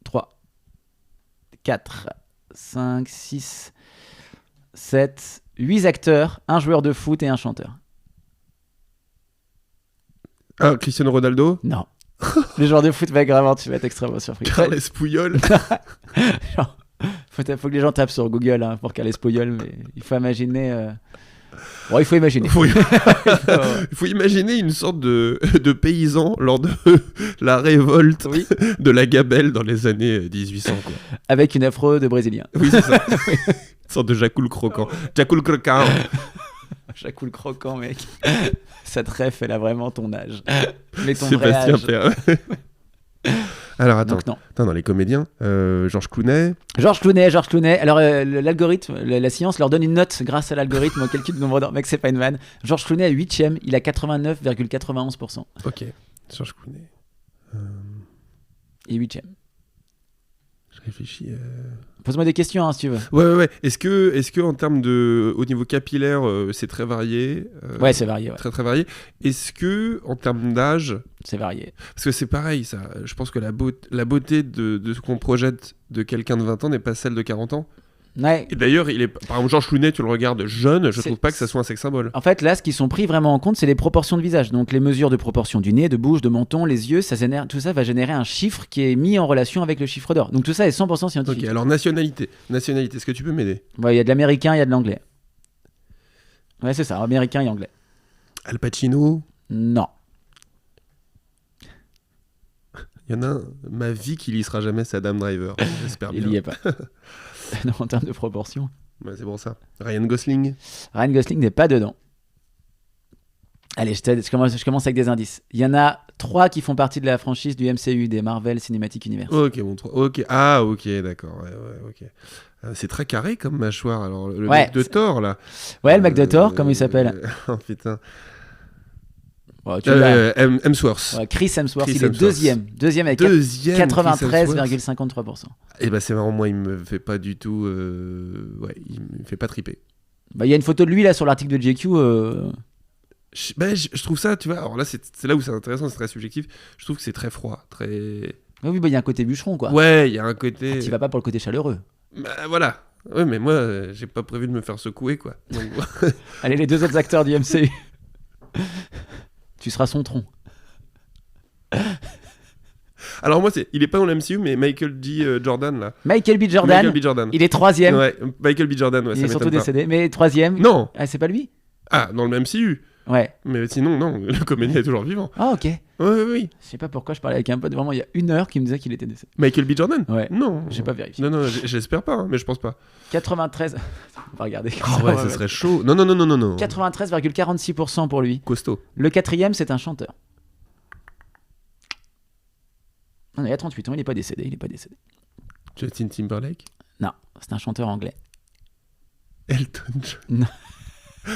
3, 4, 5, 6, 7, 8 acteurs, un joueur de foot et un chanteur. Ah, Cristiano Ronaldo ? Non. Les joueurs de foot, mec, vraiment, tu vas être extrêmement surpris. Carles Puyol ? Genre, faut que les gens tapent sur Google pour Carles Puyol, mais il faut imaginer. Bon, il faut imaginer. Il faut imaginer une sorte de paysan lors de la révolte de la Gabelle dans les années 1800. Quoi. Avec une afro de brésilien. Oui, c'est ça. Une sorte de Jacoul croquant. Jacoul croquant. Jacoul croquant, mec. Cette ref, elle a vraiment ton âge. Mais ton Sébastien vrai âge. Perret. Alors attends, Donc, non. Dans les comédiens, Georges Clooney. Georges Clooney. Alors l'algorithme, la science leur donne une note grâce à l'algorithme au calcul du nombre d'or. Mec, c'est pas une vanne. Georges Clooney est 8ème, il a 89,91%. Ok, Georges Clooney. Et 8ème. Je réfléchis. Pose-moi des questions si tu veux. Ouais. Est-ce que en termes de, au niveau capillaire, c'est très varié Ouais, c'est varié. Ouais. Très très varié. Est-ce que en termes d'âge, c'est varié. Parce que c'est pareil, ça. Je pense que la beauté de ce qu'on projette de quelqu'un de 20 ans n'est pas celle de 40 ans. Ouais. Et d'ailleurs, par exemple, Georges Clooney, tu le regardes jeune, je trouve pas que ça soit un sex symbole. En fait, là, ce qu'ils sont pris vraiment en compte, c'est les proportions de visage. Donc, les mesures de proportion du nez, de bouche, de menton, les yeux, tout ça va générer un chiffre qui est mis en relation avec le chiffre d'or. Donc, tout ça est 100% scientifique. Ok, alors nationalité, est-ce que tu peux m'aider ? Ouais, il y a de l'américain, il y a de l'anglais. Ouais, c'est ça, américain et anglais. Al Pacino ? Non. Il y en a un, ma vie qu'il y sera jamais, c'est Adam Driver. J'espère bien. Il y est pas. Non, en termes de proportion. Ouais, c'est pour ça. Ryan Gosling. Ryan Gosling n'est pas dedans. Allez, je commence avec des indices. Il y en a 3 qui font partie de la franchise du MCU, des Marvel Cinematic Universe. Ok, bon, 3. Ok, ah, ok, d'accord. Ouais, ok. C'est très carré comme mâchoire. Alors, le mec de Thor, là. Ouais, le mec de Thor, comment il s'appelle Oh putain. Oh, Hemsworth. Ouais, Chris Hemsworth, il est deuxième avec 93,53%. Et bah c'est marrant, moi il me fait pas du tout, ouais, il me fait pas triper. Bah il y a une photo de lui là sur l'article de GQ. Je trouve ça, tu vois. Alors là c'est là où c'est intéressant, c'est très subjectif. Je trouve que c'est très froid, très. Oui, bah il y a un côté bûcheron quoi. Ouais, il y a un côté. Tu vas pas pour le côté chaleureux. Bah voilà. Ouais, mais moi j'ai pas prévu de me faire secouer quoi. Donc... Allez, les 2 autres acteurs du MCU. Tu seras son tronc. Alors moi, il est pas dans le MCU, mais Michael B. Jordan là. Michael B. Jordan. Il est 3ème. Ouais, Michael B. Jordan. Ouais, il est surtout décédé, mais 3ème. Non. Ah, c'est pas lui. Ah, dans le MCU. Ouais. Mais sinon, non, le comédien est toujours vivant. Ah, ok. Oui. Je sais pas pourquoi je parlais avec un pote vraiment il y a 1 heure qui me disait qu'il était décédé. Michael B. Jordan? Ouais. Non. J'ai pas vérifié. Non, j'espère pas, hein, mais je pense pas. 93. On va regarder. Ah ouais, ça serait chaud. Non. 93,46% pour lui. Costaud. Le 4e, c'est un chanteur. Non, il a 38 ans, il est pas décédé. Justin Timberlake? Non, c'est un chanteur anglais. Elton John? Non.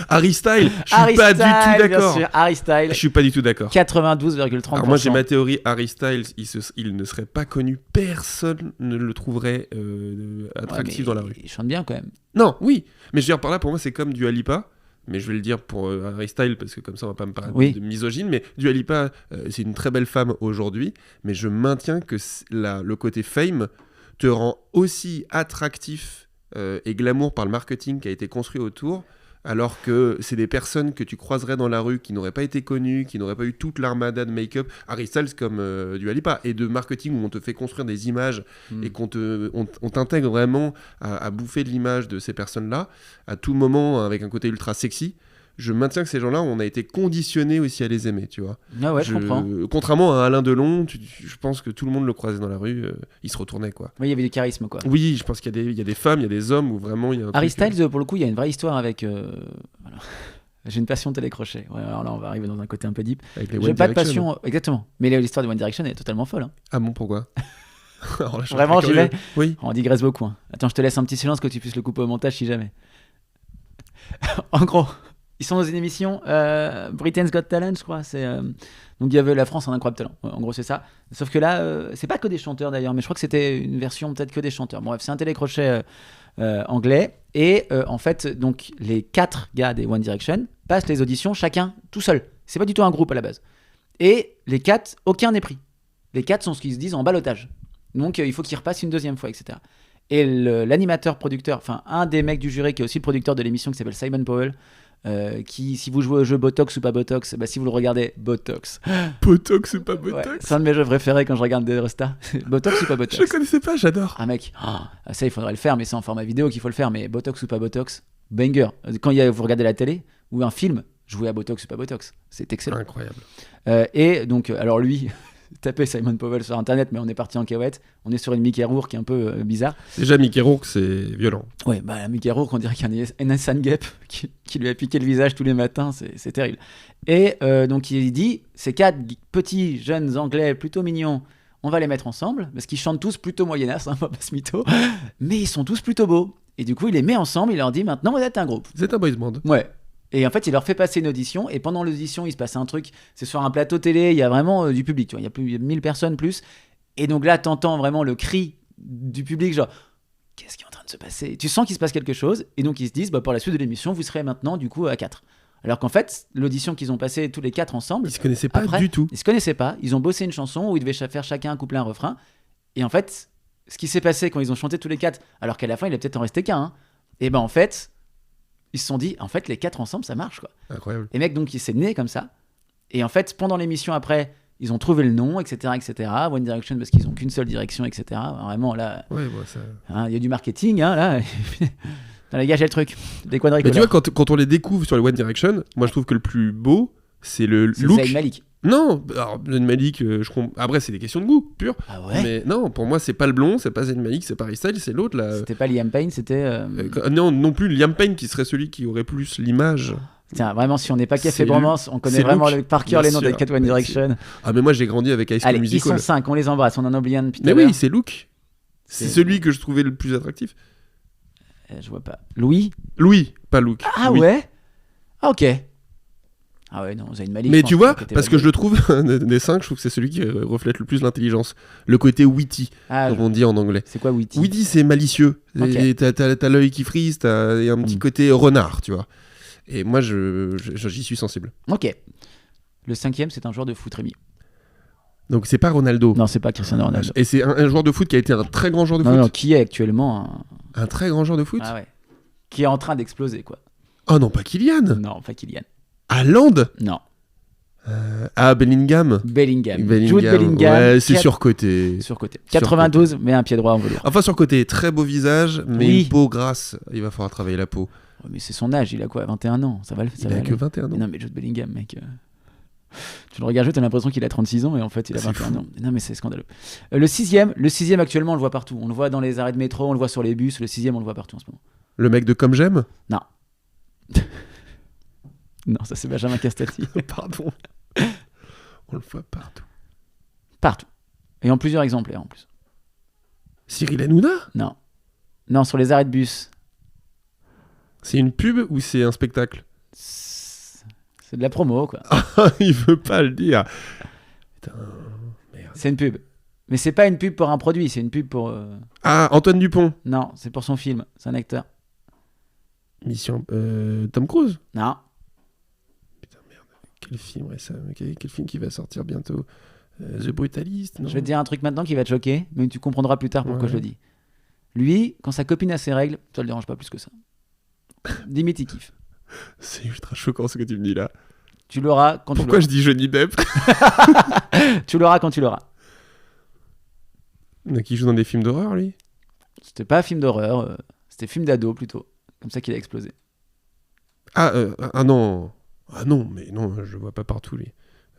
Harry Styles? Je suis pas du tout d'accord. Bien sûr, Harry Styles. Je suis pas du tout d'accord. 92,30%. Alors moi j'ai ma théorie, Harry Styles, il ne serait pas connu, personne ne le trouverait attractif dans la rue. Il chante bien quand même. Non, oui, mais je veux dire par là, pour moi c'est comme Dua Lipa, mais je vais le dire pour Harry Styles parce que comme ça on va pas me parler de misogyne, mais Dua Lipa c'est une très belle femme aujourd'hui, mais je maintiens que le côté fame te rend aussi attractif et glamour par le marketing qui a été construit autour. Alors que c'est des personnes que tu croiserais dans la rue qui n'auraient pas été connues, qui n'auraient pas eu toute l'armada de make-up. Harry Styles comme Dua Lipa, et de marketing où on te fait construire des images et qu'on t'intègre vraiment à bouffer de l'image de ces personnes-là, à tout moment avec un côté ultra sexy. Je maintiens que ces gens-là, on a été conditionnés aussi à les aimer, tu vois. Ah ouais, je comprends. Contrairement à Alain Delon, je pense que tout le monde le croisait dans la rue, il se retournait, quoi. Oui, il y avait du charisme, quoi. Oui, je pense qu'il y a des femmes, il y a des hommes où vraiment il y a un Harry truc, Styles, pour le coup, il y a une vraie histoire avec... voilà. J'ai une passion télécrochet. Ouais, alors là, on va arriver dans un côté un peu deep. avec les J'ai One pas de Direction. passion... Exactement. Mais l'histoire de One Direction est totalement folle. Hein. Ah bon, pourquoi? Alors là, je suis Vraiment, très j'y vais. curieux. Oui. On digresse beaucoup. Hein. Attends, je te laisse un petit silence que tu puisses le couper au montage si jamais. En gros, ils sont dans une émission Britain's Got Talent, je crois. Donc il y avait La France en incroyable talent. En gros, c'est ça. Sauf que là, c'est pas que des chanteurs d'ailleurs, mais je crois que c'était une version peut-être que des chanteurs. Bon, bref, c'est un télécrochet anglais. Et en fait, donc les 4 gars des One Direction passent les auditions chacun tout seul. C'est pas du tout un groupe à la base. Et les 4, aucun n'est pris. Les 4 sont ce qu'ils se disent en ballottage. Donc il faut qu'ils repassent une deuxième fois, etc. Et l'animateur producteur, enfin un des mecs du jury qui est aussi le producteur de l'émission qui s'appelle Simon Powell, qui, si vous jouez au jeu Botox ou pas Botox, bah si vous le regardez, Botox. Botox ou pas Botox? Ouais, c'est un de mes jeux préférés quand je regarde des restas. Botox ou pas Botox? Je le connaissais pas, j'adore. Ah mec, ça il faudrait le faire, mais c'est en format vidéo qu'il faut le faire. Mais Botox ou pas Botox, banger. Quand vous regardez la télé ou un film, jouez à Botox ou pas Botox, c'est excellent. Incroyable. Et donc, alors lui, tapez Simon Powell sur internet, mais on est parti en cahuète. On est sur une Mickey Rourke qui est un peu bizarre. Déjà, Mickey Rourke, c'est violent. Ouais, bah Mickey Rourke, on dirait qu'il y a un Nissan Gap qui lui a piqué le visage tous les matins, c'est terrible. Et donc il dit, ces 4 petits jeunes anglais plutôt mignons, on va les mettre ensemble, parce qu'ils chantent tous plutôt moyennas, hein, pas ce mytho, mais ils sont tous plutôt beaux. Et du coup, il les met ensemble, il leur dit, maintenant vous êtes un groupe. Vous êtes un boys band. Ouais. Et en fait, il leur fait passer une audition, et pendant l'audition, il se passe un truc, c'est sur un plateau télé, il y a vraiment du public, tu vois, il y a 1000 personnes plus, et donc là, t'entends vraiment le cri du public, genre, qu'est-ce qui est en train de se passer? Tu sens qu'il se passe quelque chose, et donc ils se disent, bah, pour la suite de l'émission, vous serez maintenant, du coup, à 4. Alors qu'en fait, l'audition qu'ils ont passée tous les 4 ensemble, Ils se connaissaient pas après, du tout. ils se connaissaient pas, ils ont bossé une chanson où ils devaient faire chacun un couplet, un refrain, et en fait, ce qui s'est passé quand ils ont chanté tous les 4, alors qu'à la fin, il a peut-être en resté qu'un, hein, et ben en fait, ils se sont dit, en fait, les 4 ensemble, ça marche, quoi. Incroyable. Et mec, donc, il s'est né comme ça. Et en fait, pendant l'émission après, ils ont trouvé le nom, etc., etc. One Direction, parce qu'ils ont qu'une seule direction, etc. Vraiment, là, Ouais, bon, ça... il y a du marketing, hein, là. Putain, les gars, j'ai le truc. Des Mais quadricolores. tu vois, quand on les découvre sur les One Direction, moi je trouve que le plus beau, c'est le C'est look. Zayn Malik. Non, alors Zayn Malik, après c'est des questions de goût, pur. Ah ouais. Mais non, pour moi c'est pas le blond, c'est pas Zayn Malik, c'est pas Harry Styles, c'est l'autre là. C'était pas Liam Payne, c'était. Non, non plus Liam Payne qui serait celui qui aurait plus l'image. Tiens, vraiment, si on n'est pas Café C'est Bromance, on connaît c'est vraiment Luke, par cœur bien les noms des sûr. 4 One Mais Direction. Ah mais moi j'ai grandi avec High School Allez, ils Musical. sont 5, on les embrasse, on en a oublié un depuis tout Mais à l'heure. oui, c'est Luke. C'est celui que je trouvais le plus attractif. Je vois pas. Louis. Louis, pas Luke. Ah Louis. ouais. Ah ok. Ah ouais, non, Zayn Malik. Mais je pense tu vois, que t'es parce pas que gay. je le trouve, des 5, je trouve que c'est celui qui reflète le plus l'intelligence. Le côté witty, Ah, comme on dit en anglais. c'est quoi Witty? Witty, c'est malicieux. Ok. Et t'as l'œil qui frise, t'as un petit côté renard, tu vois. Et moi, j'y suis sensible. Ok. Le 5e, c'est un joueur de foot, Rémi. Donc c'est pas Ronaldo. Non, c'est pas Cristiano Ronaldo. Et c'est un joueur de foot qui a été un très grand joueur de Non, foot. non, qui est actuellement Un très grand joueur de foot. Ah ouais. Qui est en train d'exploser, quoi. Oh non, pas Kylian. Non, pas Kylian. Haaland. Non. Bellingham. Bellingham. Jude Bellingham. Ouais, c'est 4 surcoté. Surcoté. 92, mais un pied droit en velours. Enfin, surcoté, très beau visage, mais Oui. une peau grasse. Il va falloir travailler la peau. Mais c'est son âge, il a quoi, 21 ans, ça va le Il a que 21 ans. Mais non, mais Jude Bellingham, mec. Tu le regardes jouer, t'as l'impression qu'il a 36 ans et en fait il a C'est 21 fou. ans. Non mais c'est scandaleux. Le sixième actuellement on le voit partout. On le voit dans les arrêts de métro, on le voit sur les bus. Le sixième on le voit partout en ce moment. Le mec de Comme J'aime. Non. Non, ça c'est Benjamin Castaldi. Pardon. On le voit partout. Partout. Et en plusieurs exemplaires en plus. Cyril Hanouna. Non. Non, sur les arrêts de bus. C'est une pub ou c'est un spectacle? C'est de la promo quoi. Il veut pas le dire. Putain, merde. C'est une pub. Mais c'est pas une pub pour un produit, c'est une pub pour... Ah, Antoine Dupont. Non, c'est pour son film. C'est un acteur. Mission Tom Cruise. Non. Putain, merde. Quel film récemment? Quel film qui va sortir bientôt? The Brutalist, non? Je vais te dire un truc maintenant qui va te choquer, mais tu comprendras plus tard pourquoi Ouais. je le dis. Lui, quand sa copine a ses règles, ça le dérange pas plus que ça. Limite, il kiffe. C'est ultra choquant ce que tu me dis là. Tu l'auras quand Pourquoi tu je dis Johnny Depp? l'auras. Tu l'auras quand tu l'auras. Donc il joue dans des films d'horreur, lui? C'était pas un film d'horreur, c'était film d'ado plutôt. Comme ça qu'il a explosé. Ah non. Ah non, mais non, je le vois pas partout, lui.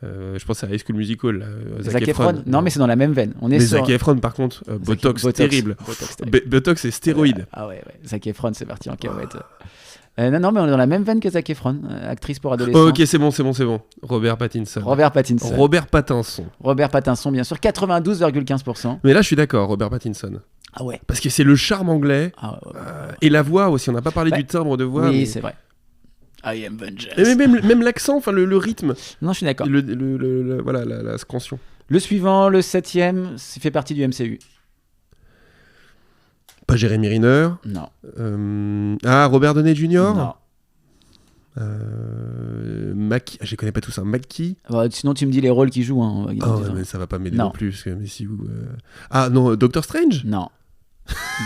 Je pense à High School Musical, là, Zac Efron. Non, mais c'est dans la même veine. On est mais sur... Zac Efron, par contre, Botox, terrible. Botox terrible. Botox et stéroïdes. Ah ouais. Zac Efron, c'est parti en cacahuète. Non, mais on est dans la même veine que Zac Efron, actrice pour adolescents. Oh, ok, c'est bon. Robert Pattinson. Robert Pattinson. Robert Pattinson, Bien sûr, 92,15%. Mais là, je suis d'accord, Robert Pattinson. Ah ouais. Parce que c'est le charme anglais Ah ouais. et la voix aussi. On n'a pas parlé Ouais. du timbre de voix. Oui, mais... c'est vrai. I am vengeance. Et même l'accent, enfin le rythme, Non, je suis d'accord. voilà, la scansion. Le suivant, le 7ème, fait partie du MCU. Pas Jérémy Renner. Non. Robert Downey Jr. Non. Mackie, je les connais pas tous, hein. Mackie. Bon, sinon, tu me dis les rôles qu'il joue. Hein, Ah ouais, mais ça va pas m'aider Non. non plus. Parce que, mais si vous, Ah non, Doctor Strange. Non.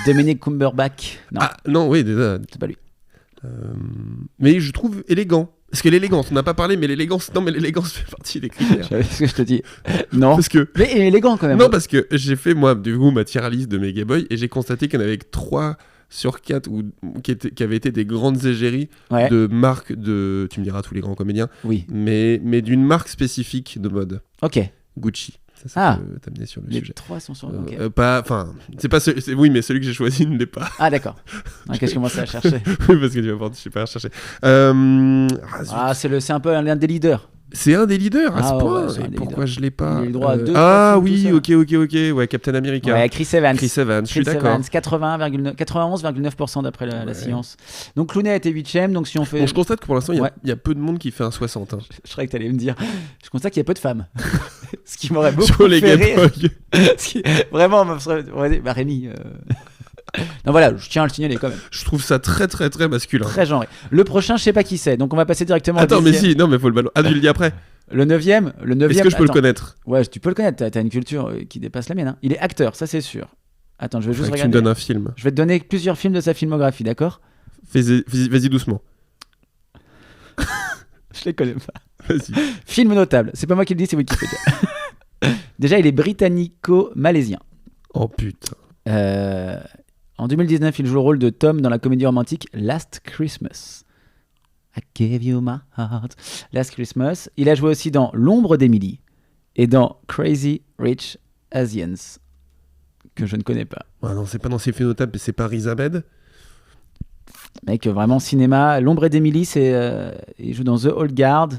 Dominic Cumberbatch. Non, Ah non, oui, déjà. c'est pas lui. Mais je trouve élégant. Parce que l'élégance, on n'a pas parlé, mais l'élégance, non, mais l'élégance fait partie des critères. C'est ce que je te dis. Non. Parce que Mais élégant quand même. non, parce que j'ai fait moi du coup ma tier list de mes Game Boy et j'ai constaté qu'il y en avait 3 sur 4 qui avaient été des grandes égéries Ouais. de marques de, tu me diras tous les grands comédiens, Oui. mais d'une marque spécifique de mode, Ok. Gucci. Ça Ah. peut t'amener sur le Les sujet. 3 sont sur. Ok. Enfin, c'est pas oui, mais celui que j'ai choisi ne l'est pas. Ah d'accord. Ok, je commençais à chercher. Oui, parce que tu vas voir, je sais pas chercher. Zut. Ah, c'est un peu l'un des leaders. C'est un des leaders à ce Ah, point. ouais, c'est un Et des pourquoi leaders. je l'ai pas Il a eu le droit à 2, Ah 3 films, oui, tout ok. Ouais, Captain America. Ouais, Chris Evans. Chris Evans, je suis Chris d'accord. Evans, 91,9% d'après la Ouais. science. Donc Clooney a été 8ème, donc si on fait... Bon, je constate que pour l'instant, il Ouais. y a peu de monde qui fait un 60. Hein. Je croyais que t'allais me dire. Je constate qu'il y a peu de femmes. Ce qui m'aurait beaucoup Sur les fait Game rire. Boy. Ce qui, vraiment, me serait... ouais, bah Rémi... Non voilà, je tiens à le signaler quand même. Je trouve ça très masculin. Très genré. Le prochain, je sais pas qui c'est, donc on va passer directement Attends, au mais 10e. si, non, mais faut le ballon. Ah, tu le dis après. Le 9ème, Est-ce que je peux le attends. connaître? Ouais, tu peux le connaître, t'as une culture qui dépasse la mienne. Hein. Il est acteur, ça c'est sûr. Attends, je vais juste Faudrait que tu me regarder. donnes un film. Je vais te donner plusieurs films de sa filmographie, d'accord? Vas-y doucement. Je les connais pas. Vas-y. Film notable, c'est pas moi qui le dis, c'est Wikipédia. Déjà, il est britannico-malaisien. Oh putain. En 2019, il joue le rôle de Tom dans la comédie romantique Last Christmas. I gave you my heart. Last Christmas. Il a joué aussi dans L'ombre d'Emily et dans Crazy Rich Asians, que je ne connais pas. Ah non, c'est pas dans ses faits notables, c'est pas Riz Ahmed. Mec, vraiment cinéma. L'ombre d'Emily, il joue dans The Old Guard,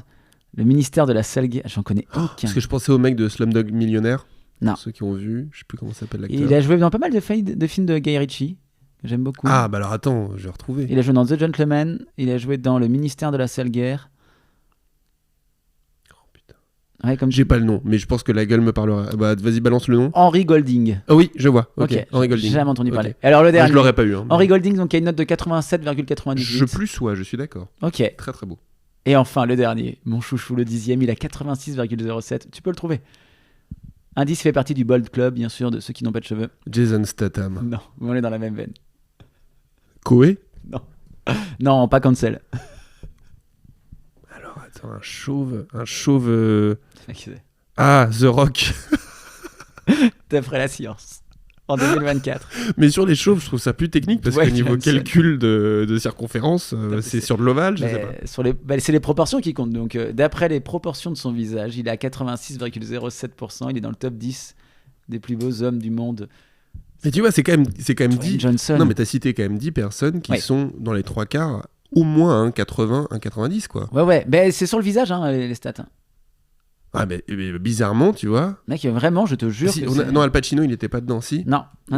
le ministère de la Salguière. J'en connais aucun. Parce que je pensais au mec de Slumdog Millionnaire. Non. Ceux qui ont vu, je sais plus comment s'appelle l'acteur. Il a joué dans pas mal de films de Guy Ritchie, que j'aime beaucoup. Ah bah alors attends, je vais retrouver. Il a joué dans The Gentleman, il a joué dans le ministère de la Salguière. Oh, putain. Ouais, comme J'ai pas le nom, mais je pense que la gueule me parlera. Bah vas-y, balance le nom. Henry Golding. Ah oui, je vois. Ok. Ok, Henry Golding. j'ai jamais entendu Ok. parler. Alors le Ah, dernier, je l'aurais pas eu. Hein. Henry Golding, donc il y a une note de 87,98. Je plus sois, je suis d'accord. Ok. Très beau. Et enfin le dernier, mon chouchou, le 10e, il a 86,07. Tu peux le trouver. Indice fait partie du Bold Club, bien sûr, de ceux qui n'ont pas de cheveux. Jason Statham. Non, on est dans la même veine. Koé. Non, pas cancel. Alors attends, un chauve. C'est Ah, The Rock. D'après la science. en 2024. Mais sur les chauves, je trouve ça plus technique parce Ouais, qu'au niveau c'est- calcul de circonférence, c'est sur de l'ovale, je sais pas. C'est les proportions qui comptent. Donc, d'après les proportions de son visage, il est à 86,07%. Il est dans le top 10 des plus beaux hommes du monde. Mais tu vois, c'est quand même Dwayne 10. Johnson. Non, mais t'as cité quand même 10 personnes qui Ouais. sont dans les trois quarts, au moins un 80, un 90, quoi. Ouais. Ben, c'est sur le visage, hein, les stats. Hein. Ah, mais bizarrement, tu vois. Mec, vraiment, je te jure. Si, que on a- c'est- non, Al Pacino, il était pas dedans, si. Non, Ouais,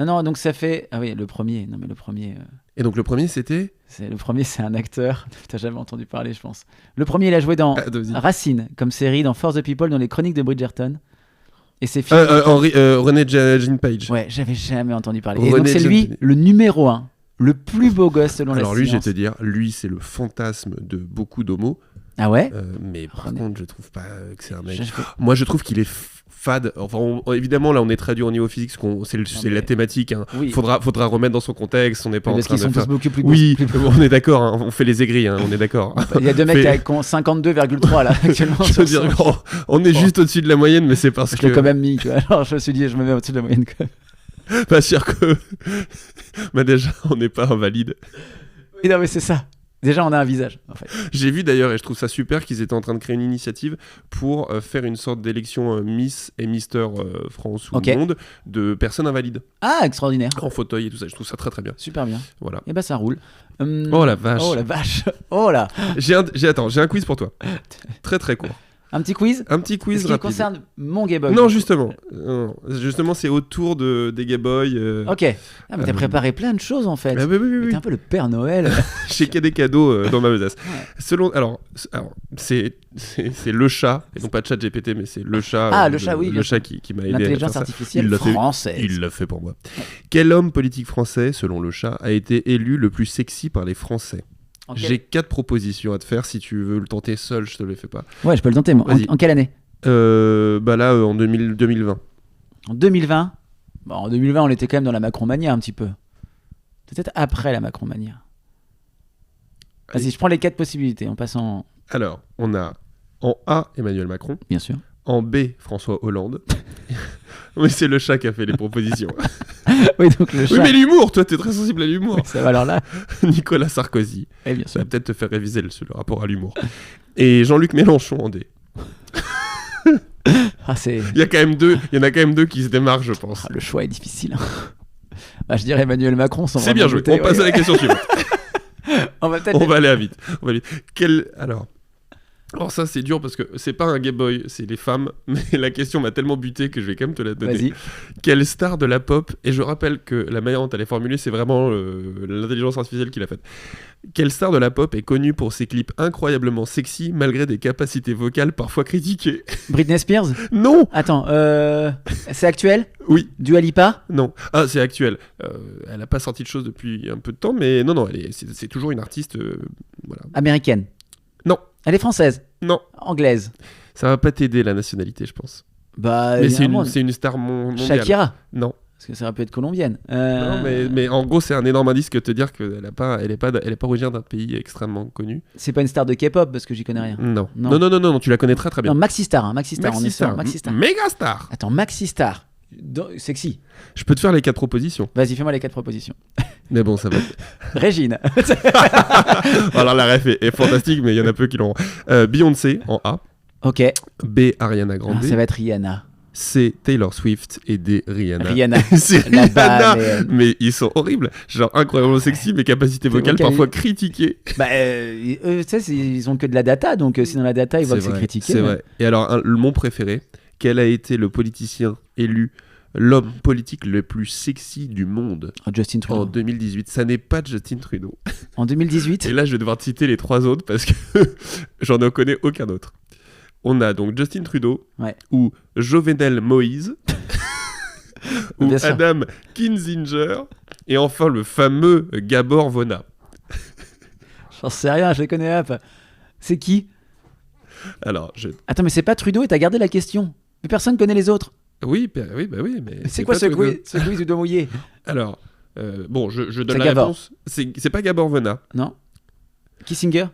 non, donc ça fait. Ah oui, le premier. Non, mais le premier. Et donc le premier, c'était. C'est un acteur. T'as jamais entendu parler, je pense. Le premier, il a joué dans Ah, vas-y. Racine, comme série, dans Force the People, dans les Chroniques de Bridgerton. Et c'est films. René Jean Page. Ouais, j'avais jamais entendu parler. Et René donc c'est lui, Jean- le numéro 1, le plus beau gosse selon Alors la lui, je vais science. te dire, lui, c'est le fantasme de beaucoup d'homos. Ah ouais. Mais par René. contre, je trouve pas que c'est un mec. Je- Moi, je trouve qu'il est fade. Enfin, évidemment, là, on est très dur au niveau physique, parce qu'on c'est mais- la thématique. Hein. Oui. Faudra remettre dans son contexte. On n'est pas en Parce train qu'ils de sont faire. tous beaucoup plus Oui, plus- on est d'accord. Hein, on fait les aigris. Hein, on est d'accord. Il y a deux mecs Fait- qui ont 52,3 là actuellement. Je veux dire, on est juste au-dessus de la moyenne, mais c'est parce Je que. l'ai quand même mis, tu vois. Alors je me suis dit, je me mets au-dessus de la moyenne quand même. Pas sûr que. Bah déjà, on n'est pas invalide. Oui, non, mais c'est ça. Déjà, on a un visage, en fait. J'ai vu d'ailleurs, et je trouve ça super, qu'ils étaient en train de créer une initiative pour faire une sorte d'élection Miss et Mister France ou Ok. Monde de personnes invalides Ah, extraordinaire. en fauteuil et tout ça. Je trouve ça très très bien. Super bien. Voilà. Et bah, ça roule. Oh la vache. Oh la vache. Oh là. J'ai un quiz pour toi. Très très court. Un petit quiz. Un petit quiz Ce qui rapide. concerne mon Game Boy. Non, justement. Justement, c'est autour des Game Boy. Ok. Ah, mais t'as préparé plein de choses, en fait. Ah, oui, oui, Mais oui. T'es un peu le Père Noël. J'ai qu'il y a des cadeaux dans ma besace. Ouais. Alors c'est le chat, et non pas ChatGPT, mais c'est le chat. Ah, le chat, oui, Le bien chat qui m'a aidé à faire L'intelligence ça. artificielle Il l'a fait. française. Il l'a fait pour moi. Quel homme politique français, selon le chat, a été élu le plus sexy par les Français? En J'ai 4 propositions à te faire. Si tu veux le tenter seul, je te le fais pas. Ouais, je peux le tenter, moi. Vas-y. En quelle année? Bah là, en 2020. En 2020. Bon, en 2020, on était quand même dans la Macron-mania un petit peu. Peut-être après la Macron-mania. Vas-y, je prends les 4 possibilités en passant. Alors, on a en A, Emmanuel Macron. Bien sûr. En B, François Hollande. Mais c'est le chat qui a fait les propositions. Oui, donc le Oui, chat. mais l'humour, toi, t'es très sensible à l'humour. Ça va alors là. Nicolas Sarkozy. Eh bien Ça sûr. va peut-être te faire réviser le rapport à l'humour. Et Jean-Luc Mélenchon en D. Ah, c'est. Il y en a quand même deux qui se démarquent, je pense. Ah, le choix est difficile. Bah, je dirais Emmanuel Macron sans C'est bien joué. vraiment On passe douter, à la question suivante. ouais. On va peut-être. On va aller à vite. Alors ça c'est dur parce que c'est pas un Game Boy, c'est les femmes, mais la question m'a tellement buté que je vais quand même te la donner. Vas-y. Quelle star de la pop, et je rappelle que la manière dont elle est formulée, c'est vraiment l'intelligence artificielle qui l'a faite. Quelle star de la pop est connue pour ses clips incroyablement sexy malgré des capacités vocales parfois critiquées? Britney Spears. Non. Attends, c'est actuel? Oui. Dua Lipa? Non. Ah, c'est actuel. Elle a pas sorti de choses depuis un peu de temps, mais non, c'est toujours une artiste. Voilà. Américaine? Non. Elle est française? Non. Anglaise? Ça va pas t'aider la nationalité, je pense. Bah, Mais évidemment, c'est une star mondiale. Shakira? Non. Parce que ça aurait pu être colombienne. Non, mais en gros, c'est un énorme indice que te dire qu'elle est pas originaire d'un pays extrêmement connu. C'est pas une star de K-pop parce que j'y connais rien. Non. Non. Non, tu la connais très très bien. Non, Maxi Star, hein, Maxi Star, on est Maxi sûr, Star, Maxi Star. méga star. Attends, Maxi Star. Sexy. Je peux te faire les 4 propositions. Vas-y, fais-moi les 4 propositions. Mais bon, ça va. Régine. Alors la ref est fantastique, mais il y en a peu qui l'ont. Beyoncé en A. Ok. B, Ariana Grande. Ah, ça va être Rihanna. C, Taylor Swift. Et D, Rihanna. Rihanna. C'est Là-bas, Rihanna. Mais ils sont horribles. Genre incroyablement sexy, mais capacités vocales vocales. parfois critiquées. Bah, tu sais, ils ont que de la data, donc si dans la data ils voient que c'est critiqué. C'est vrai. Et alors, mon préféré, quel a été le politicien élu l'homme politique le plus sexy du monde Oh, Justin en Trudeau. 2018? Ça n'est pas Justin Trudeau. En 2018. Et là, je vais devoir te citer les 3 autres parce que j'en connais aucun autre. On a donc Justin Trudeau, Ouais. ou Jovenel Moïse, ou Bien sûr. Adam Kinzinger, et enfin le fameux Gabor Vona. J'en sais rien, je les connais hop. C'est qui? Alors, Attends, mais c'est pas Trudeau et t'as gardé la question. Mais personne connaît les autres. oui, mais C'est quoi pas ce Trudeau. quiz du doigt mouillé? Alors, bon, je donne C'est la Gabor. réponse. C'est pas Gabor Vona. Non? Kissinger?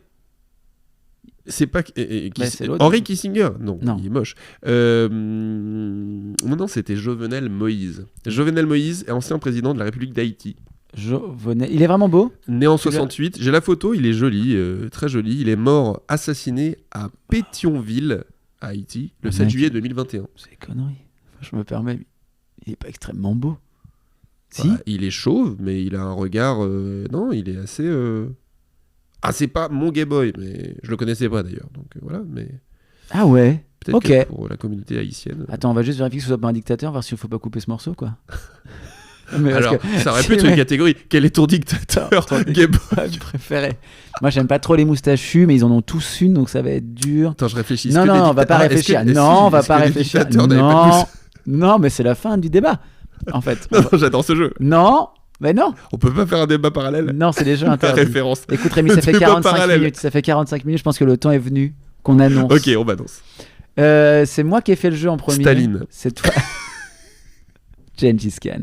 C'est pas c'est l'autre. Henry Kissinger. Non, Non. il est moche. Non, c'était Jovenel Moïse. Jovenel Moïse est ancien président de la République d'Haïti. Il est vraiment beau. Né en 68. J'ai la photo, il est joli, très joli. Il est mort assassiné à Pétionville, à Haïti, le 7 juillet 2021. C'est des conneries. Enfin, je me permets. Il est pas extrêmement beau. Si. Bah, il est chauve, mais il a un regard. Non, il est assez. C'est pas mon gay boy, mais je le connaissais pas d'ailleurs. Donc voilà, mais. Ah ouais. Peut-être Ok. que pour la communauté haïtienne. Attends, on va juste vérifier que ce soit pas un dictateur, voir s'il faut pas couper ce morceau, quoi. Mais Alors, ça aurait pu être une catégorie. Quel est ton dictateur gay boy préféré? Moi, j'aime pas trop les moustachus, mais ils en ont tous une, donc ça va être dur. Attends, je réfléchis. Non, on va pas réfléchir. Non, on va pas réfléchir. Non, mais c'est la fin du débat, en fait. Non, j'adore ce jeu. Non, mais non. On peut pas faire un débat parallèle. Non, c'est des jeux La interdits. référence. Écoute, Rémi, ça fait 45 minutes. Ça fait 45 minutes. Je pense que le temps est venu qu'on annonce. Ok, on balance. C'est moi qui ai fait le jeu en premier. Staline. C'est toi. Gengis Khan.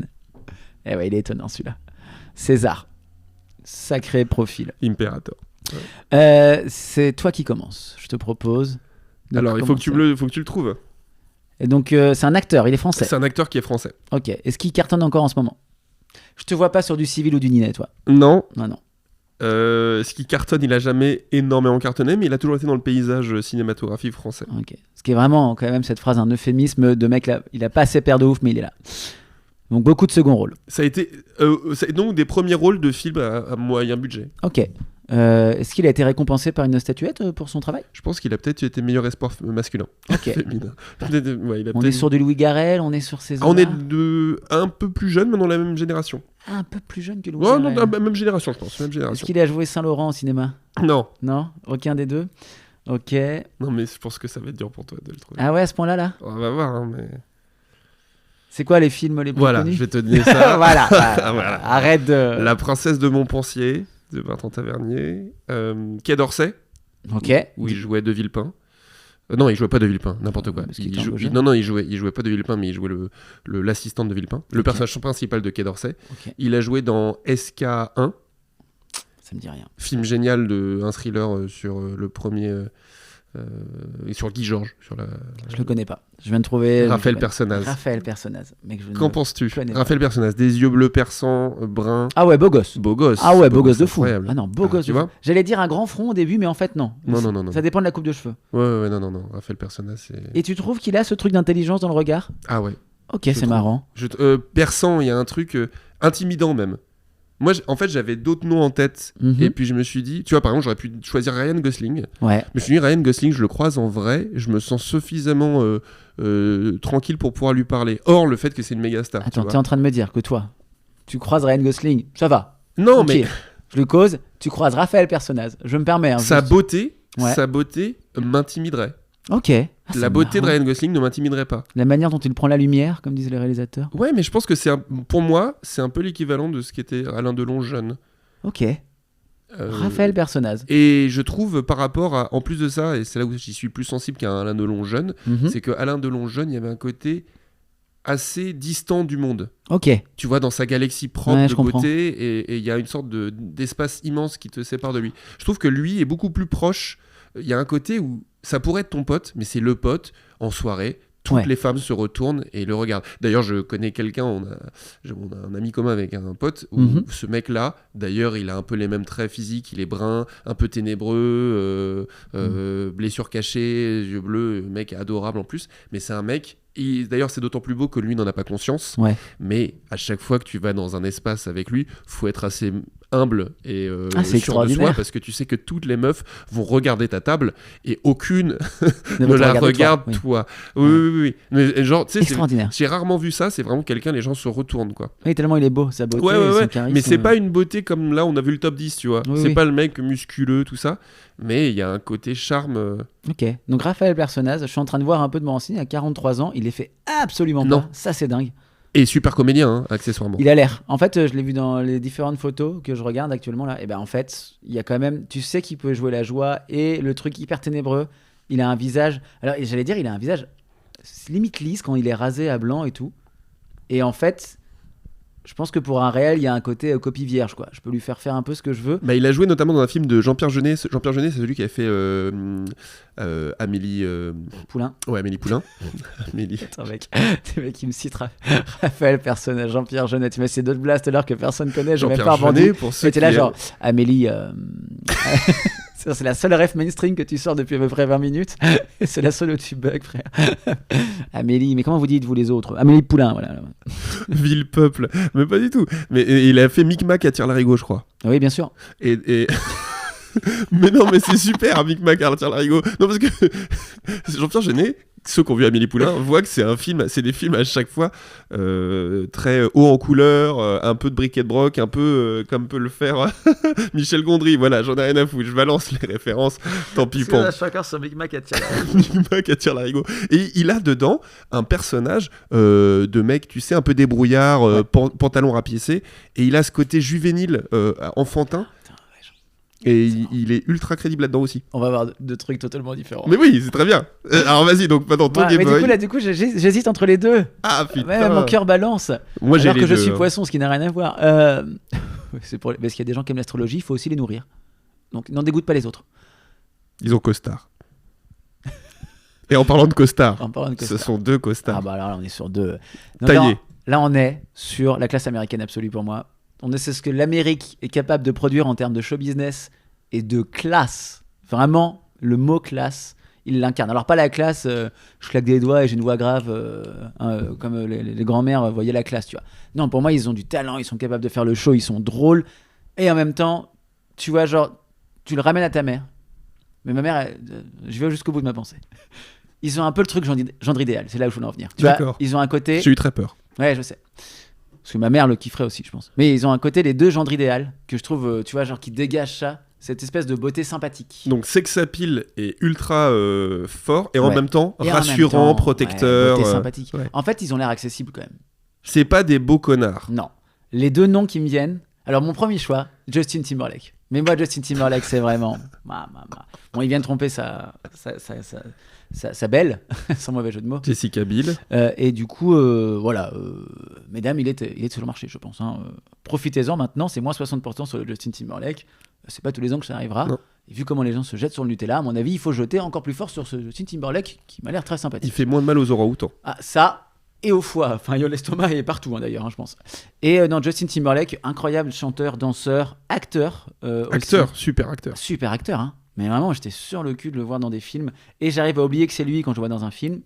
Eh ouais, il est étonnant celui-là. César. Sacré profil. Imperator. C'est toi qui commence. Je te propose. Alors, il faut que tu le trouves. Et donc, c'est un acteur, il est français. C'est un acteur qui est français. Ok. Est-ce qu'il cartonne encore en ce moment? Je te vois pas sur du civil ou du Ninet, toi. Non. Non. Ce qui cartonne, il a jamais énormément cartonné, mais il a toujours été dans le paysage cinématographique français. Ok. Ce qui est vraiment, quand même, cette phrase, un euphémisme de mec là. Il a pas assez paire de ouf, mais il est là. Donc, beaucoup de second rôle. Ça a été donc des premiers rôles de films à moyen budget. Ok. Est-ce qu'il a été récompensé par une statuette pour son travail? Je pense qu'il a peut-être été meilleur espoir masculin. Ok. Féminin. Ouais, On est sur du Louis Garrel, on est sur ces on est un peu plus jeune, mais dans la même génération. Un peu plus jeune que Louis Ouais, Garrel. non, même génération, je pense. Même Est-ce génération. qu'il a joué Saint-Laurent au cinéma? Non. Non, aucun des deux. Ok. Non, mais je pense que ça va être dur pour toi de le trouver. Ah ouais, à ce point-là, là. On va voir, hein, mais. C'est quoi les films les plus Voilà, connus? je vais te donner ça. Voilà. Voilà. Arrête de. La princesse de Montpensier, de Bertrand Tavernier. Quai d'Orsay, Ok. où il jouait De Villepin. Non, il jouait pas De Villepin, n'importe quoi. Parce qu'il était un peu jeune. Non, il jouait pas De Villepin, mais il jouait l'assistant de Villepin, le personnage principal de Quai d'Orsay. Ok. Il a joué dans SK1, Ça me dit rien. film génial un thriller sur le premier. Et sur Guy Georges. Je le connais pas. Je viens de trouver. Raphaël Personnaz. Raphaël Personnaz. Mec, Qu'en penses-tu? connais pas. Raphaël Personnaz, des yeux bleus perçants, bruns. Ah ouais, beau gosse. Beau gosse. Ah ouais, beau gosse de fou. incroyable. Ah non, beau gosse tu de fou. vois. J'allais dire un grand front au début, mais en fait, non. Non. Ça dépend de la coupe de cheveux. Ouais, non. Raphaël Personnaz, c'est. Et tu trouves qu'il a ce truc d'intelligence dans le regard? Ah ouais. Ok, Je c'est trouve. marrant. Perçant, il y a un truc intimidant même. Moi, en fait, j'avais d'autres noms en tête. Mhm. Et puis je me suis dit, tu vois, par exemple, j'aurais pu choisir Ryan Gosling. Ouais. Je me suis dit, Ryan Gosling, je le croise en vrai. Je me sens suffisamment tranquille pour pouvoir lui parler. Or, le fait que c'est une méga star. Attends, tu t'es vois. en train de me dire que toi, tu croises Ryan Gosling, ça va. Non, Ok. mais Je le cause, tu croises Raphaël Personnaz. Je me permets. Hein, sa juste. beauté, Ouais. m'intimiderait. Ok. Ah, c'est La beauté de marrant. Ryan Gosling ne m'intimiderait pas. La manière dont il prend la lumière, comme disent les réalisateurs. Ouais, mais je pense que pour moi, c'est un peu l'équivalent de ce qu'était Alain Delon jeune. Ok. Euh, Raphaël Personnaz. Et je trouve par rapport à, en plus de ça, et c'est là où j'y suis plus sensible qu'à Alain Delon jeune, Mhm. c'est que Alain Delon jeune, il y avait un côté assez distant du monde. Ok. Tu vois, dans sa galaxie propre Ouais, de je comprends. beauté, et il y a une sorte d'espace immense qui te sépare de lui. Je trouve que lui est beaucoup plus proche. Il y a un côté où ça pourrait être ton pote, mais c'est le pote en soirée. Toutes Ouais. les femmes se retournent et le regardent. D'ailleurs, je connais quelqu'un, on a un ami commun avec un pote, où Mhm. ce mec-là, d'ailleurs, il a un peu les mêmes traits physiques, il est brun, un peu ténébreux, blessure cachée, yeux bleus, mec adorable en plus, mais c'est un mec, d'ailleurs c'est d'autant plus beau que lui n'en a pas conscience, Ouais. mais à chaque fois que tu vas dans un espace avec lui, faut être assez humble et Ah, c'est sûr de extraordinaire. soi, parce que tu sais que toutes les meufs vont regarder ta table et aucune Ne ne te la regarde regarde toi, oui. toi. Oui. Mais genre, tu sais, Extraordinaire. j'ai rarement vu ça, c'est vraiment quelqu'un, les gens se retournent, quoi. Oui, tellement il est beau, sa beauté, Ouais, son charisme. mais c'est pas une beauté comme là, on a vu le top 10, tu vois. Oui, c'est oui. pas le mec musculeux, tout ça, mais il y a un côté charme. Ok. Donc Raphaël Personnaz, je suis en train de voir un peu de me renseigner, à 43 ans, il les fait absolument Non. pas. Ça, c'est dingue. Et super comédien, hein, accessoirement. Il a l'air. En fait, je l'ai vu dans les différentes photos que je regarde actuellement là. Et ben en fait, il y a quand même. Tu sais qu'il peut jouer la joie et le truc hyper ténébreux. Il a un visage. Alors, j'allais dire, il a un visage limite lisse quand il est rasé à blanc et tout. Et en fait, Je pense que pour un réel, il y a un côté copie vierge, quoi. Je peux lui faire un peu ce que je veux. Bah, il a joué notamment dans un film de Jean-Pierre Jeunet. Jean-Pierre Jeunet, c'est celui qui a fait Amélie. Poulain. Ouais, Amélie Poulain. Amélie. Attends, mec, il me cite Raphaël, personnage, Jean-Pierre Jeunet. Tu mets ces deux blasts là que personne connaît, j'ai même pas Jean-Pierre rebondi. Jeunet, pour ceux C'était qui là, genre, Amélie. C'est la seule ref mainstream que tu sors depuis à peu près 20 minutes. Et c'est la seule où tu bugs, frère. Amélie, mais comment vous dites, vous les autres? Amélie Poulain, voilà. Ville Peuple, mais pas du tout. Mais il a fait Micmac à Tire-Larigot, je crois. Oui, bien sûr. Et... mais non, mais c'est super, Micmac à Tire-Larigot. Non, parce que Jean-Pierre Jeunet, ceux qui ont vu Amélie Poulain voient que c'est des films à chaque fois très haut en couleur, un peu de briquet de broc, un peu comme peut le faire Michel Gondry. Voilà, j'en ai rien à foutre, je balance les références, tant pis pour Chacun son Micmac à Micmac à Tire-Larigot. Et il a dedans un personnage de mec, tu sais, un peu débrouillard, pantalon rapiécé, et il a ce côté juvénile, enfantin. Et il est ultra crédible là-dedans aussi. On va avoir deux trucs totalement différents. Mais oui, c'est très bien. Alors vas-y, donc pendant ton Game Boy. Mais du coup, j'hésite entre les deux. Ah putain. Ouais, mon cœur balance. Moi, j'ai alors les que deux, je suis poisson, ce qui n'a rien à voir. C'est parce qu'il y a des gens qui aiment l'astrologie, il faut aussi les nourrir. Donc n'en dégoûte pas les autres. Ils ont costard. Et en parlant de costard, ce sont deux costards. Ah bah alors là, on est sur deux. Taillés. Là, on est sur la classe américaine absolue pour moi. C'est ce que l'Amérique est capable de produire en termes de show business et de classe. Vraiment, le mot classe, il l'incarne. Alors pas la classe, je claque des doigts et j'ai une voix grave, comme les grands-mères voyaient la classe, tu vois. Non, pour moi, ils ont du talent, ils sont capables de faire le show, ils sont drôles. Et en même temps, tu vois, genre, tu le ramènes à ta mère. Mais ma mère, je vais jusqu'au bout de ma pensée. Ils ont un peu le truc gendre idéal, c'est là où je voulais en venir. Tu vois, ils ont un côté... J'ai eu très peur. Ouais, je sais. Parce que ma mère le kifferait aussi, je pense. Mais ils ont un côté, les deux gendre idéal, que je trouve, tu vois, genre qui dégage ça, cette espèce de beauté sympathique. Donc sex appeal est ultra fort et en même temps rassurant, protecteur. Beauté sympathique. En fait, ils ont l'air accessibles quand même. C'est pas des beaux connards. Non. Les deux noms qui me viennent. Alors mon premier choix, Justin Timberlake. Mais moi, Justin Timberlake, c'est vraiment... Bon, il vient de tromper sa belle, sans mauvais jeu de mots. Jessica Biel. Et du coup, voilà, mesdames, il est sur le marché, je pense. Hein. Profitez-en maintenant, c'est moins 60% sur le Justin Timberlake. C'est pas tous les ans que ça arrivera. Non. Et vu comment les gens se jettent sur le Nutella, à mon avis, il faut jeter encore plus fort sur ce Justin Timberlake qui m'a l'air très sympathique. Il fait moins de mal aux orang-outans. Ah, ça... Et au foie, enfin l'estomac est partout d'ailleurs, je pense. Et non, Justin Timberlake, incroyable chanteur, danseur, acteur. Acteur, aussi. super acteur. Super acteur, hein. Mais vraiment, j'étais sur le cul de le voir dans des films. Et j'arrive à oublier que c'est lui quand je le vois dans un film.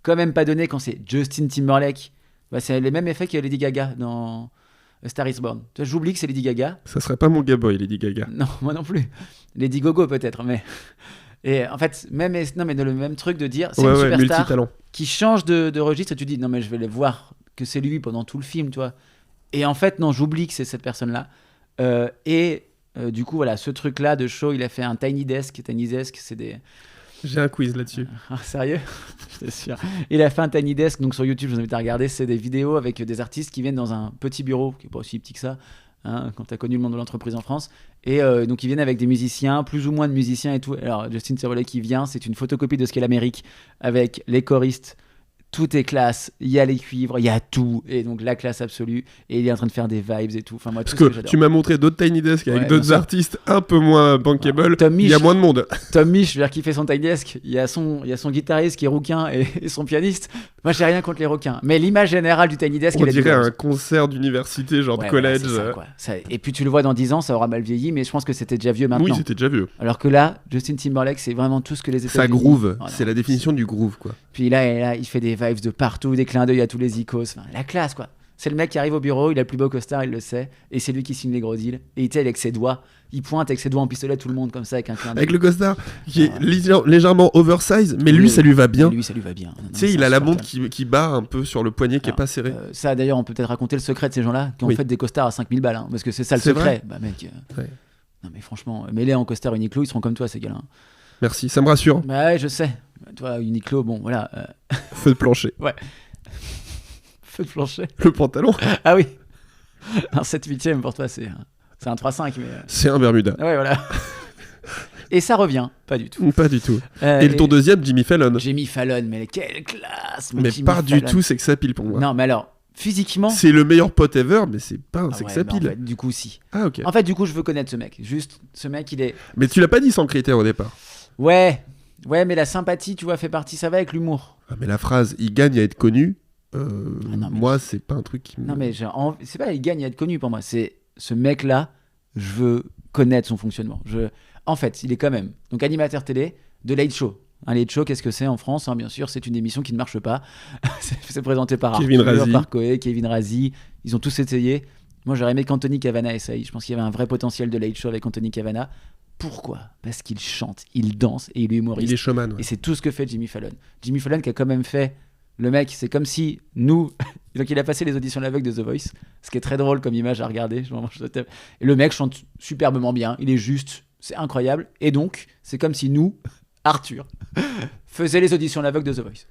Quand même pas donné quand c'est Justin Timberlake. Bah, c'est les mêmes effets que Lady Gaga dans A Star Is Born. Tu vois, j'oublie que c'est Lady Gaga. Ça serait pas mon Gaboy, Lady Gaga. Non, moi non plus. Lady Gogo peut-être, mais... Et en fait, mais le même truc de dire, c'est une superstar qui change de registre et tu dis, non mais je vais le voir que c'est lui pendant tout le film, tu vois. Et en fait, non, j'oublie que c'est cette personne-là. Du coup, voilà, ce truc-là de show, il a fait un Tiny Desk. Tiny Desk, c'est des... J'ai un quiz là-dessus. Sérieux? Je t'assure. Il a fait un Tiny Desk, donc sur YouTube, je vous invite à regarder, c'est des vidéos avec des artistes qui viennent dans un petit bureau, qui n'est pas aussi petit que ça, hein, quand tu as connu le monde de l'entreprise en France. Et donc ils viennent avec des musiciens, plus ou moins de musiciens et tout. Alors Justin Timberlake qui vient, c'est une photocopie de ce qu'est l'Amérique, avec les choristes, tout est classe, il y a les cuivres, il y a tout, et donc la classe absolue, et il est en train de faire des vibes et tout. Enfin, moi, tout parce ce que tu m'as montré d'autres Tiny Desk avec d'autres artistes un peu moins bankable, il y a moins de monde. Tom Misch, je veux dire, qui fait son Tiny Desk, il y a son guitariste qui est rouquin et son pianiste. Moi, j'ai rien contre les requins, mais l'image générale du Tiny Desk, on dirait un concert d'université, genre de collège. Voilà, ça, quoi. Et puis tu le vois dans 10 ans, ça aura mal vieilli, mais je pense que c'était déjà vieux maintenant. Oui, c'était déjà vieux. Alors que là, Justin Timberlake, c'est vraiment tout ce que les États-Unis... Ça groove, c'est la définition du groove, quoi. Puis là, il fait des vibes de partout, des clins d'œil à tous les icônes, enfin, la classe, quoi. C'est le mec qui arrive au bureau, il a le plus beau costard, il le sait, et c'est lui qui signe les gros deals. Et il est avec ses doigts, il pointe avec ses doigts en pistolet tout le monde comme ça, avec un clin d'œil. Avec le costard qui est légèrement oversize, mais lui, ça lui va bien. Lui, ça lui va bien. Tu sais, il a la montre qui barre un peu sur le poignet, qui est pas serré. Ça, d'ailleurs, on peut peut-être raconter le secret de ces gens-là, qui ont fait des costards à 5000 balles, hein, parce que c'est ça le secret. Vrai bah, mec. Non, mais franchement, mets-les en costard Uniqlo, ils seront comme toi, ces gars-là. Merci, ça me rassure. Bah ouais, je sais. Toi, Uniqlo, bon, voilà. Feu de plancher. Ouais. Feu de plancher. Le pantalon. Ah oui. Un 7/8 pour toi, c'est un 3-5. Mais... C'est un Bermuda. Ouais, voilà. Et ça revient, pas du tout. Pas du tout. Et ton deuxième, Jimmy Fallon. Jimmy Fallon, mais quelle classe. Mais pas du tout, c'est que ça pile pour moi. Non, mais alors, physiquement. C'est le meilleur pote ever, mais c'est pas un Ah sex ouais, bah, appeal. en fait, du coup, si. Ah, ok. En fait, du coup, je veux connaître ce mec. Juste, ce mec, il est. Mais tu l'as pas dit sans critère au départ. Ouais, mais la sympathie, tu vois, fait partie. Ça va avec l'humour. Ah, mais la phrase il gagne à être connu, non, mais moi, c'est pas un truc qui me. Non, mais c'est pas, il gagne à être connu pour moi. C'est ce mec-là, je veux connaître son fonctionnement. En fait, il est quand même donc animateur télé de Late Show. Un Late Show, qu'est-ce que c'est en France, hein, bien sûr, c'est une émission qui ne marche pas. C'est présenté par Kevin Arthur, Razi. par Coé, Kevin Razi. Ils ont tous essayé. Moi, j'aurais aimé qu'Anthony Cavana essaye. Je pense qu'il y avait un vrai potentiel de Late Show avec Anthony Cavana. Pourquoi ? Parce qu'il chante, il danse et il est humoriste. Il est showman. Ouais. Et c'est tout ce que fait Jimmy Fallon. Jimmy Fallon qui a quand même fait le mec, c'est comme si nous. Donc il a passé les auditions de l'aveugle de The Voice, ce qui est très drôle comme image à regarder. Et le mec chante superbement bien, il est juste, c'est incroyable. Et donc, c'est comme si nous, Arthur, faisait les auditions de l'aveugle de The Voice.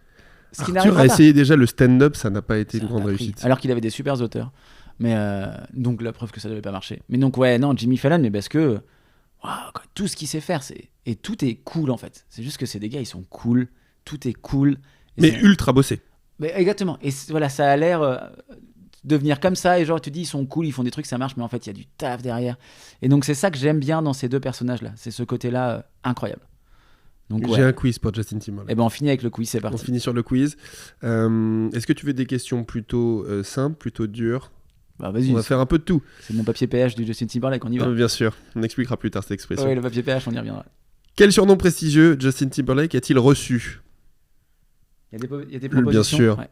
Ce qui Arthur n'arrivera a pas. essayé déjà le stand-up, ça n'a pas été Ça une a grande pas pris. réussite. Alors qu'il avait des super auteurs. Mais donc la preuve que ça devait pas marcher. Mais donc ouais, non, Jimmy Fallon, mais parce que waouh, quoi, tout ce qu'il sait faire, et tout est cool en fait. C'est juste que c'est des gars, ils sont cool, tout est cool. Et Mais c'est- ultra bossé. Mais exactement. Et voilà, ça a l'air devenir comme ça. Et genre, tu dis, ils sont cool, ils font des trucs, ça marche, mais en fait, il y a du taf derrière. Et donc, c'est ça que j'aime bien dans ces deux personnages-là. C'est ce côté-là incroyable. Donc, J'ai ouais. un quiz pour Justin Timberlake. Et ben, on finit avec le quiz, c'est On parti. finit sur le quiz. Est-ce que tu veux des questions plutôt simples, plutôt dures ? Bah, vas-y, On va faire un peu de tout. c'est mon papier PH du Justin Timberlake, on y va. Bien sûr, on expliquera plus tard cette expression. Ouais, le papier PH, on y reviendra. Quel surnom prestigieux Justin Timberlake a-t-il reçu ? Il y a des propositions. Bien sûr. Ouais.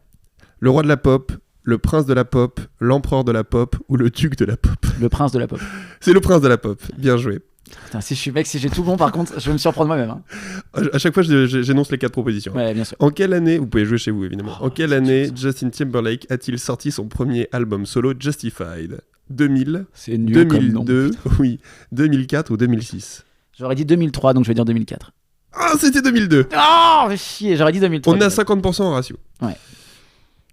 Le roi de la pop, le prince de la pop, l'empereur de la pop ou le duc de la pop ? Le prince de la pop. C'est le prince de la pop. Bien joué. Putain, si je suis mec, si j'ai tout bon, par contre, je vais me surprendre moi-même. Hein. À chaque fois, j'énonce les 4 propositions. Ouais, bien sûr. En quelle année, vous pouvez jouer chez vous évidemment, Oh, en quelle c'est année sûr, Justin Timberlake a-t-il sorti son premier album solo Justified ? 2000, C'est nul comme nom. 2002, oui, 2004 ou 2006 ? J'aurais dit 2003, donc je vais dire 2004. Ah, c'était 2002 Oh, fais chier, j'aurais dit 2003. On a 50% en ratio. Ouais.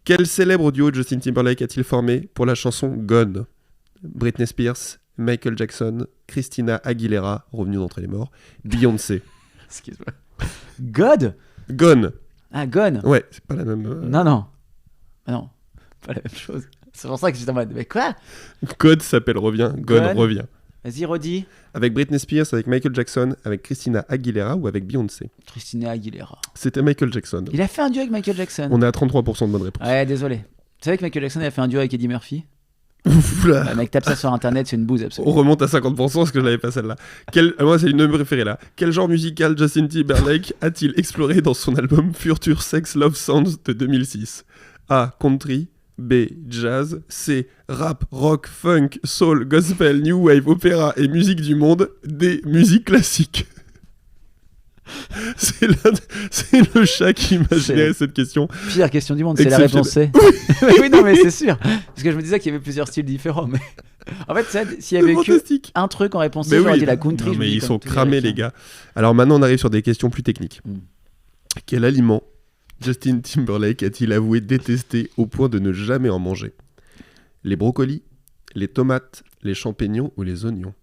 Quel célèbre duo Justin Timberlake a-t-il formé pour la chanson Gone ? Britney Spears, Michael Jackson, Christina Aguilera, revenue d'entre les morts, Beyoncé. Excuse-moi. God Gone. Ah, Gone Ouais, c'est pas la même. Non. Ah non, pas la même chose. C'est pour ça que j'étais en mode, mais quoi ? Code s'appelle Revient, Gone Gone. revient. Vas-y, redis. Avec Britney Spears, avec Michael Jackson, avec Christina Aguilera ou avec Beyoncé ? Christina Aguilera. C'était Michael Jackson. Il a fait un duo avec Michael Jackson. On est à 33% de bonnes réponses. Ouais, désolé. Tu savais que Michael Jackson a fait un duo avec Eddie Murphy ? Oula. Bah, mec, tape ça sur internet, c'est une bouse On absolue. remonte à 50% parce que je l'avais pas celle-là. Moi, c'est une de mes préférées là. Quel genre musical Justin Timberlake a-t-il exploré dans son album Future Sex Love Sounds de 2006 ? A. Country. B. Jazz. C. Rap, rock, funk, soul, gospel, new wave, opéra et musique du monde. D. Musique classique. C'est le chat qui m'a C'est- généré cette question. Pire question du monde, c'est la Exceptionnel. réponse C. Oui, non, mais c'est sûr. Parce que je me disais qu'il y avait plusieurs styles différents. Mais... En fait, ça, s'il y avait C'est que fantastique. un truc en réponse C, Mais j'aurais oui. dit la country. Non, je me mais dis ils comme sont tous cramés les Américains. gars. Alors maintenant on arrive sur des questions plus techniques. Mm. Quel aliment Justin Timberlake a-t-il avoué détester au point de ne jamais en manger ? Les brocolis, les tomates, les champignons ou les oignons ?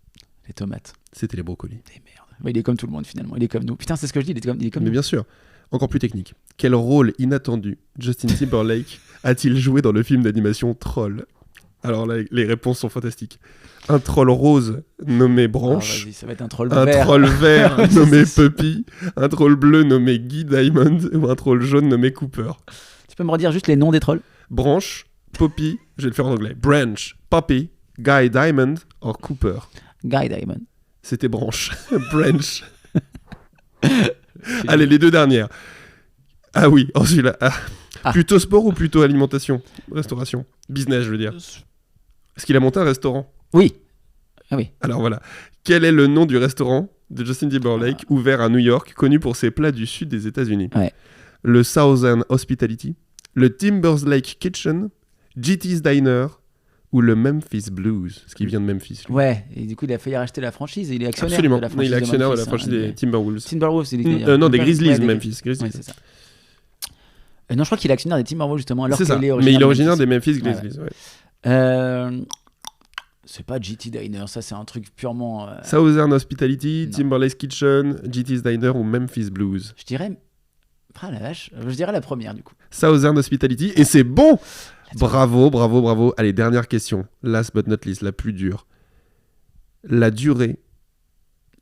Les tomates. C'était les brocolis. Des merdes. Ouais, il est comme tout le monde finalement. Il est comme nous. Putain, c'est ce que je dis. Il est comme Mais nous. bien sûr. Encore plus technique. Quel rôle inattendu Justin Timberlake a-t-il joué dans le film d'animation Troll ? Alors là, les réponses sont fantastiques. Un troll rose nommé Ah, Branche. vas-y, ça va être un troll Un vert. troll vert Ouais, nommé c'est sûr. Puppy, un troll bleu nommé Guy Diamond ou un troll jaune nommé Cooper. Tu peux me redire juste les noms des trolls ? Branch, Poppy, je vais le faire en anglais. Branch, Poppy, Guy Diamond ou Cooper. Guy Diamond. C'était Branch. Branch. Allez, les deux dernières. Ah oui, oh celui-là. Ah. Ah. Plutôt sport ou plutôt alimentation ? Restauration. Business, je veux dire. Est-ce qu'il a monté un restaurant ? Oui. Ah oui. Alors voilà. Quel est le nom du restaurant de Justin Timberlake ouvert à New York, connu pour ses plats du sud des États-Unis ? Ouais. Le Southern Hospitality, le Timbers Lake Kitchen, GT's Diner ou le Memphis Blues, ce qui vient de Memphis. lui. Ouais. Et du coup, il a failli racheter la franchise. Et il est actionnaire Absolument. de la franchise. Il est actionnaire de la Memphis, franchise hein. des Timberwolves. Timberwolves, c'est Non, des Ouais, Grizzlies ouais, de des Memphis. Grizzlies. Ouais, c'est ça. Non, je crois qu'il est actionnaire des Timberwolves justement. Alors C'est ça. qu'il est Mais il est originaire de des Memphis Ouais, Grizzlies. ouais. C'est pas GT Diner, ça c'est un truc purement. Southern Hospitality, Non. Timberlake's Kitchen, GT's Diner ou Memphis Blues. Je dirais. Ah la vache, je dirais la première du coup. Southern Hospitality, et c'est bon. Bravo. Allez, dernière question. Last but not least, la plus dure. La durée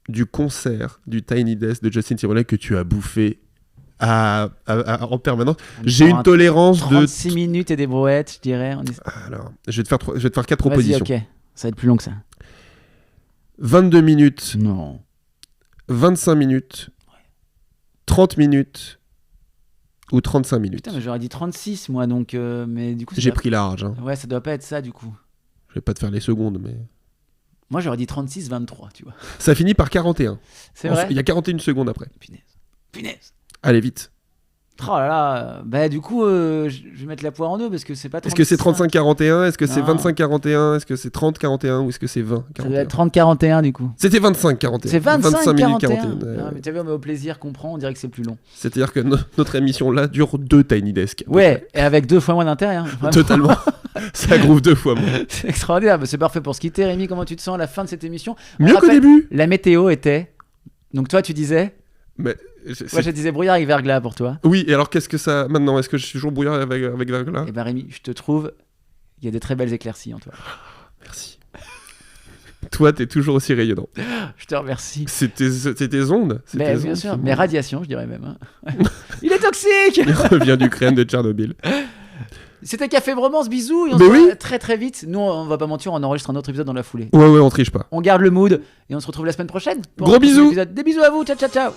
du concert du Tiny Desk de Justin Timberlake que tu as bouffé en permanence. J'ai une tolérance 36 minutes et des brouettes, je dirais. Alors, je vais te faire 4 propositions. Ok, ça va être plus long que ça. 22 minutes. Non. 25 minutes. 30 minutes. Ou 35 minutes. Putain, mais j'aurais dit 36, moi, donc... mais du coup... J'ai pris large. Hein. Ouais, ça doit pas être ça, du coup. Je vais pas te faire les secondes, mais... Moi, j'aurais dit 36, 23, tu vois. Ça finit par 41. C'est vrai ? Il y a 41 secondes après. Punaise. Allez, vite. Oh là là. Bah, du coup, je vais mettre la poire en deux, parce que c'est pas 36. Est-ce que c'est 35-41 ? Est-ce que c'est Non. 25-41 ? Est-ce que c'est 30-41 ? Ou est-ce que c'est 20-41 ? Ça doit être 30-41, du coup. C'était 25-41. C'est 25 minutes 41. 41. Non, mais t'as vu, on met au plaisir qu'on prend, on dirait que c'est plus long. C'est-à-dire que notre émission là dure 2 Tiny Desk. Ouais, et avec 2 fois moins d'intérêt. Hein, vraiment. Totalement. Ça groove 2 fois moins. C'est extraordinaire. Bah, c'est parfait pour se quitter. Rémi, comment tu te sens à la fin de cette émission ? On Mieux qu'au rappelle, début. La météo était... Donc toi, tu disais... Mais Moi, je disais brouillard avec verglas pour toi. oui, et alors qu'est-ce que ça maintenant ? Est-ce que je suis toujours brouillard avec verglas ? Et ben Rémi, je te trouve... Il y a de très belles éclaircies en toi. Merci. Toi, t'es toujours aussi rayonnant. Je te remercie. C'est tes ondes. C'est Mais tes bien ondes, sûr, c'est mais bon. radiation, je dirais même. Hein. Il est toxique. Il revient d'Ukraine, de Tchernobyl. C'était Café Bromance, bisous. Et on Mais se voit oui. très très vite. Nous, on va pas mentir, on enregistre un autre épisode dans la foulée. Ouais, on triche pas. On garde le mood et on se retrouve la semaine prochaine. Pour Gros un prochain bisous. épisode. Des bisous à vous, ciao ciao ciao.